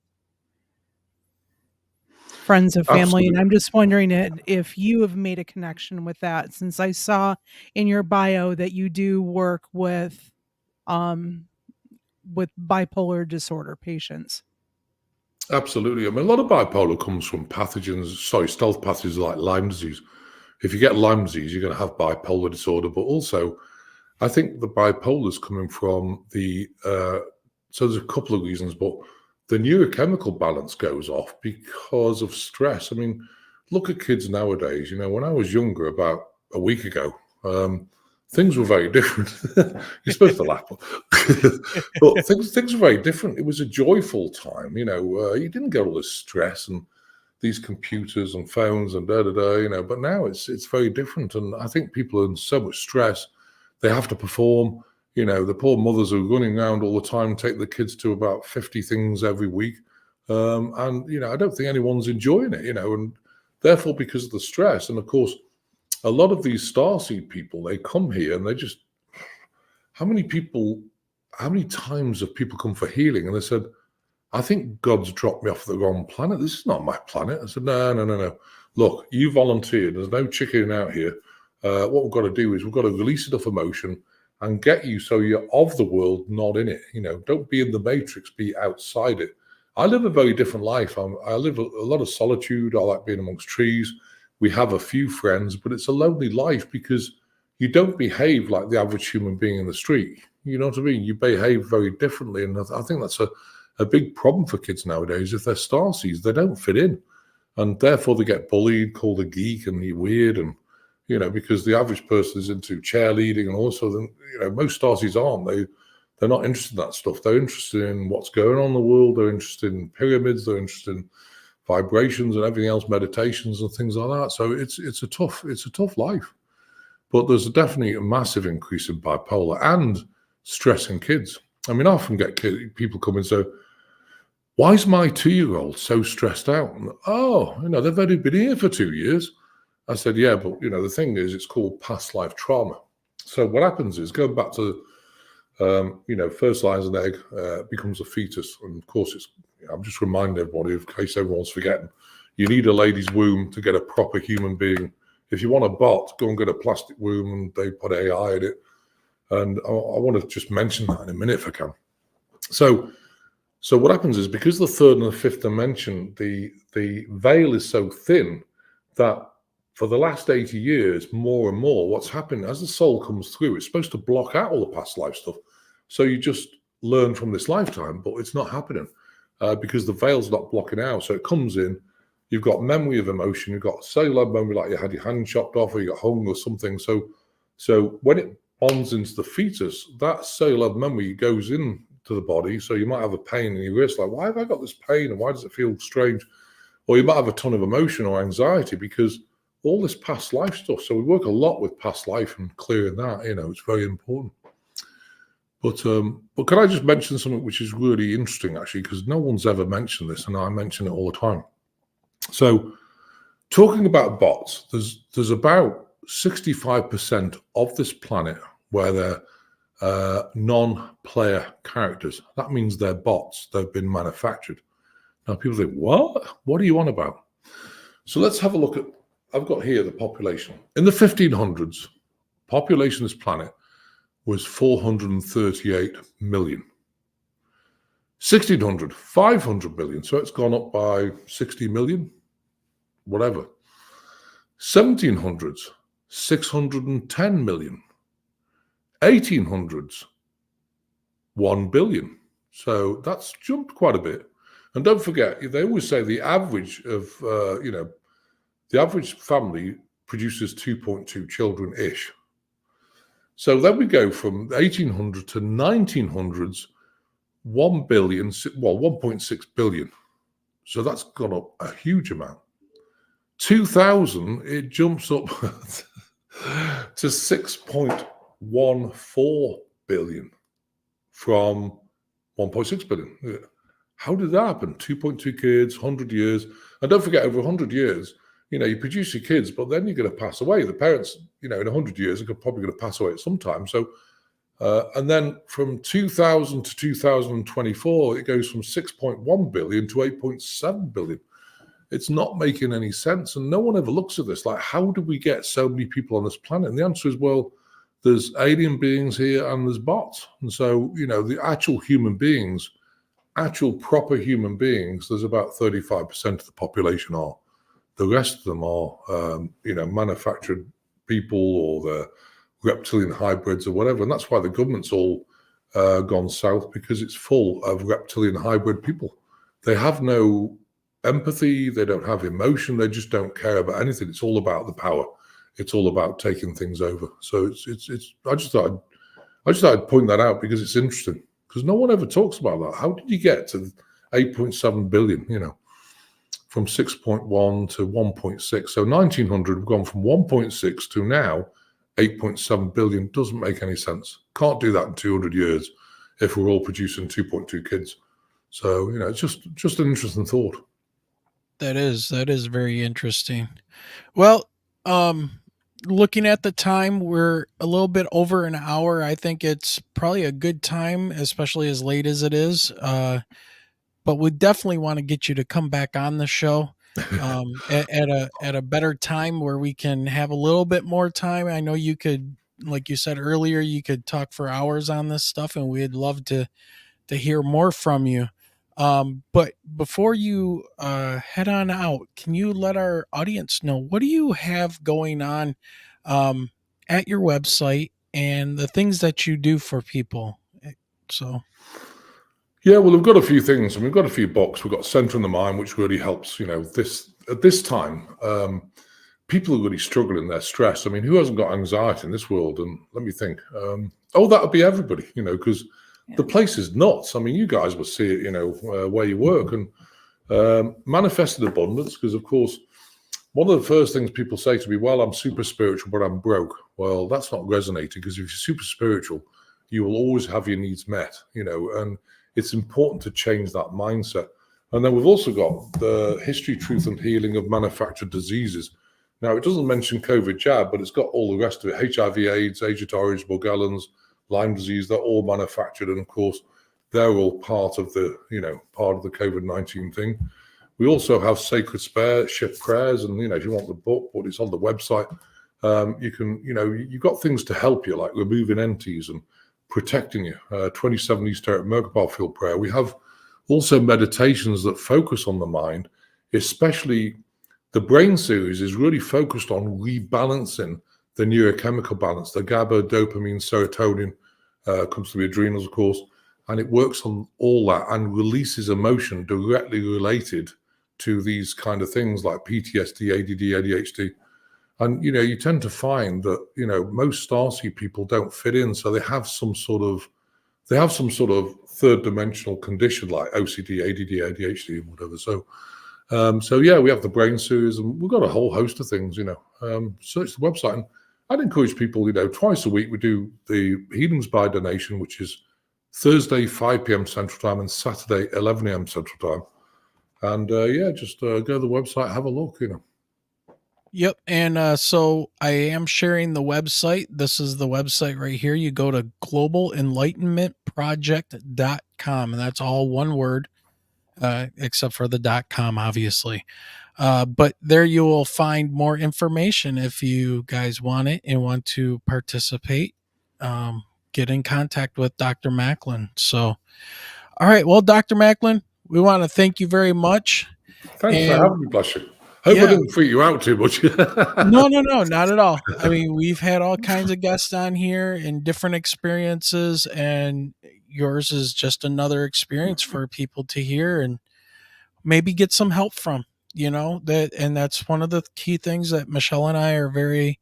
friends of family. Absolutely. And I'm just wondering if you have made a connection with that, since I saw in your bio that you do work with bipolar disorder patients. Absolutely. I mean, a lot of bipolar comes from stealth pathogens like Lyme disease. If you get Lyme disease, you're going to have bipolar disorder, but also I think the bipolar is coming from the, so there's a couple of reasons, but the neurochemical balance goes off because of stress. I mean, look at kids nowadays. When I was younger, about a week ago, things were very different. You're supposed to laugh, but things were very different. It was a joyful time. You didn't get all this stress and these computers and phones and but now it's very different. And I think people are in so much stress. They have to perform. The poor mothers are running around all the time, take the kids to about 50 things every week. And, I don't think anyone's enjoying it, and therefore because of the stress. And of course, a lot of these starseed people, they come here and they just, how many times have people come for healing? And they said, I think God's dropped me off the wrong planet. This is not my planet. I said, no. Look, you volunteered. There's no chickening out here. What we've got to do is we've got to release enough emotion and get you so you're of the world, not in it. Don't be in the matrix, be outside it. I live a very different life. I live a lot of solitude. I like being amongst trees. We have a few friends, but it's a lonely life because you don't behave like the average human being in the street. You know what I mean? You behave very differently. And I think that's a big problem for kids nowadays. If they're starseeds, they don't fit in. And therefore they get bullied, called a geek and you're weird. And, because the average person is into cheerleading and also, most starseeds aren't. They're not interested in that stuff. They're interested in what's going on in the world. They're interested in pyramids. They're interested in vibrations and everything else, meditations and things like that. So it's a tough life. But there's definitely a massive increase in bipolar and stress in kids. I mean, I often get people come and say, why is my 2-year-old so stressed out? And, they've only been here for 2 years. I said, yeah, but, the thing is, it's called past life trauma. So what happens is, going back to, first lies an egg, becomes a fetus. And of course, I'm just reminding everybody, in case everyone's forgetting, you need a lady's womb to get a proper human being. If you want a bot, go and get a plastic womb and they put AI in it. And I want to just mention that in a minute if I can. So what happens is, because the third and the fifth dimension, the veil is so thin that for the last 80 years, more and more, what's happened as the soul comes through, it's supposed to block out all the past life stuff. So you just learn from this lifetime, but it's not happening because the veil's not blocking out. So it comes in, you've got memory of emotion, you've got cellular memory, like you had your hand chopped off or you got hung or something. So when it bonds into the fetus, that cellular memory goes into the body. So you might have a pain in your wrist, like, why have I got this pain and why does it feel strange? Or you might have a ton of emotion or anxiety because all this past life stuff. So we work a lot with past life and clearing that, it's very important. But can I just mention something which is really interesting, actually, because no one's ever mentioned this, and I mention it all the time. So talking about bots, there's about 65% of this planet where they're non-player characters. That means they're bots. They've been manufactured. Now people think, what? What are you on about? So let's have a look at, I've got here the population. In the 1500s, population of this planet was 438 million. 1600, 500 million. So it's gone up by 60 million, whatever. 1700s, 610 million. 1800s, 1 billion. So that's jumped quite a bit. And don't forget, they always say the average of, the average family produces 2.2 children-ish. So then we go from 1800 to 1900s, 1 billion, well, 1.6 billion. So that's gone up a huge amount. 2000, it jumps up to 6.14 billion from 1.6 billion. How did that happen? 2.2 kids, 100 years. And don't forget, over 100 years, you produce your kids, but then you're going to pass away. The parents, in 100 years, are probably going to pass away at some time. So, and then from 2000 to 2024, it goes from 6.1 billion to 8.7 billion. It's not making any sense. And no one ever looks at this. Like, how do we get so many people on this planet? And the answer is, well, there's alien beings here and there's bots. And so, the actual human beings, actual proper human beings, there's about 35% of the population are. The rest of them are, manufactured people, or they're reptilian hybrids or whatever. And that's why the government's all gone south, because it's full of reptilian hybrid people. They have no empathy, they don't have emotion, they just don't care about anything. It's all about the power. It's all about taking things over. So it's I just thought I'd point that out because it's interesting, because no one ever talks about that. How did you get to 8.7 billion, from 6.1 to 1.6? So 1900, we've gone from 1.6 to now 8.7 billion. Doesn't make any sense. Can't do that in 200 years if we're all producing 2.2 kids. So, it's just an interesting thought. That is very interesting. Well, looking at the time, we're a little bit over an hour. I think it's probably a good time, especially as late as it is. But we definitely want to get you to come back on the show at a better time where we can have a little bit more time. I know you could, like you said earlier, you could talk for hours on this stuff, and we'd love to hear more from you. But before you head on out, can you let our audience know what do you have going on at your website and the things that you do for people? So, Yeah, well, we've got a few things, and we've got a few books. We've got Center in the Mind, which really helps. This at this time, people are really struggling their stress. I mean, who hasn't got anxiety in this world? And let me think. That would be everybody, because the place is nuts. I mean, you guys will see it, where you work, and manifested abundance. Because of course, one of the first things people say to me, well, I'm super spiritual, but I'm broke. Well, that's not resonating, because if you're super spiritual, you will always have your needs met, and it's important to change that mindset. And then we've also got the history, truth, and healing of manufactured diseases. Now, it doesn't mention COVID jab, but it's got all the rest of it: HIV, AIDS, Agent Orange, Morgellons, Lyme disease. They're all manufactured, and of course, they're all part of the COVID-19 thing. We also have sacred shift prayers, and if you want the book, but it's on the website. You can, you've got things to help you, like removing entities and protecting you. 27 Esoteric Merkabah field prayer. We have also meditations that focus on the mind, especially the brain series is really focused on rebalancing the neurochemical balance. The GABA, dopamine, serotonin comes to the adrenals, of course, and it works on all that and releases emotion directly related to these kind of things like PTSD, ADD, ADHD. And, you tend to find that, most starseed people don't fit in. So they have some sort of third dimensional condition like OCD, ADD, ADHD, and whatever. So yeah, we have the brain series, and we've got a whole host of things, search the website. And I'd encourage people, twice a week, we do the Healings by Donation, which is Thursday, 5 p.m. Central Time, and Saturday, 11 a.m. Central Time. And just go to the website, have a look, Yep. And so I am sharing the website. This is the website right here. You go to globalenlightenmentproject.com, and that's all one word, except for the .com, obviously. But there you will find more information if you guys want it and want to participate. Get in contact with Dr. Macklin. So, all right. Well, Dr. Macklin, we want to thank you very much. Thanks for And having me, bless you. Hope I didn't freak you out too much. No, not at all. I mean, we've had all kinds of guests on here and different experiences, and yours is just another experience for people to hear and maybe get some help from. And that's one of the key things that Michelle and I are very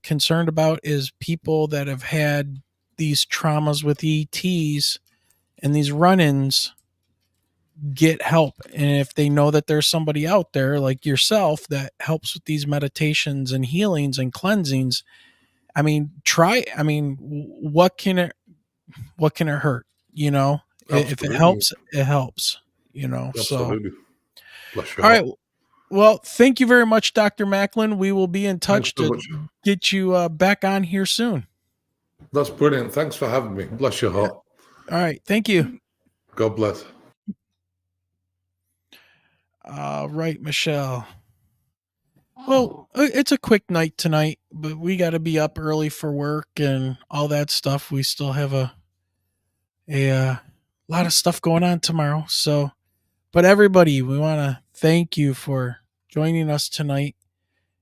concerned about is people that have had these traumas with ETs and these run-ins get help. And if they know that there's somebody out there like yourself that helps with these meditations and healings and cleansings, I mean, what can it hurt? If it helps, it helps, Absolutely. So, Bless your all heart. right. Well, thank you very much, Dr. Macklin. We will be in touch Thanks so to much. get you back on here soon. That's brilliant. Thanks for having me. Bless your heart. All right. Thank you. God bless. All right, Michelle. Well, it's a quick night tonight, but we got to be up early for work and all that stuff. We still have a lot of stuff going on tomorrow. So, but everybody, we want to thank you for joining us tonight.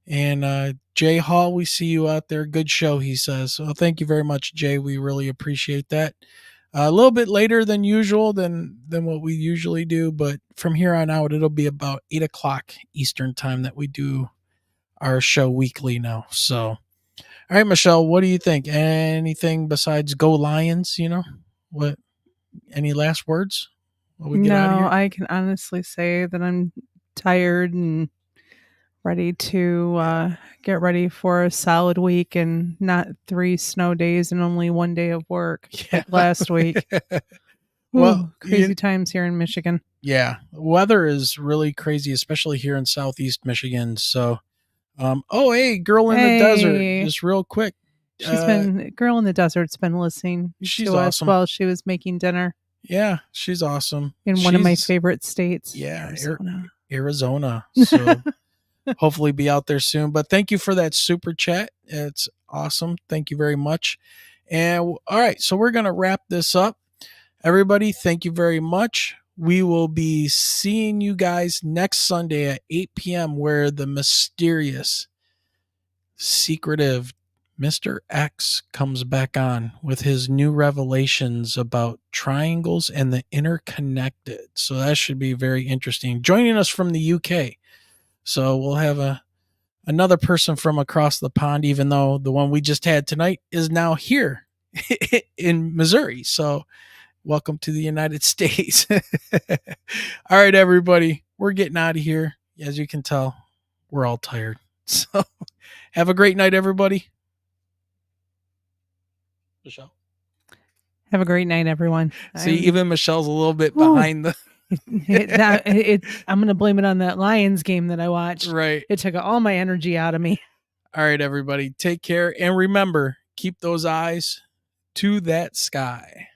And Jay Hall, we see you out there. Good show, he says. Well, thank you very much, Jay. We really appreciate that. A little bit later than usual than what we usually do, but from here on out, it'll be about 8 o'clock Eastern time that we do our show weekly now. So, all right, Michelle, what do you think? Anything besides go Lions? You know, what? Any last words? While we get out of No, here? I can honestly say that I'm tired and ready to get ready for a solid week and not 3 snow days and only 1 day of work like last week. Well, Ooh, crazy times here in Michigan. Yeah, weather is really crazy, especially here in Southeast Michigan. So, oh, hey, girl in the desert, Hey. just real quick. Girl in the desert's been listening She's to us awesome. while she was making dinner Yeah, she's awesome. in one of my favorite states. Yeah, Arizona. So hopefully be out there soon. But thank you for that super chat. It's awesome. Thank you very much. And all right, so we're gonna wrap this up. Everybody, thank you very much. We will be seeing you guys next Sunday at 8 p.m. where the mysterious, secretive Mr. X comes back on with his new revelations about triangles and the interconnected. So that should be very interesting. Joining us from the UK. So we'll have another person from across the pond, even though the one we just had tonight is now here in Missouri. So welcome to the United States. All right, everybody, we're getting out of here. As you can tell, we're all tired. So have a great night, everybody. Michelle. Have a great night, everyone. See, even Michelle's a little bit behind the. I'm going to blame it on that Lions game that I watched. Right. It took all my energy out of me. All right, everybody, take care. And remember, keep those eyes to that sky.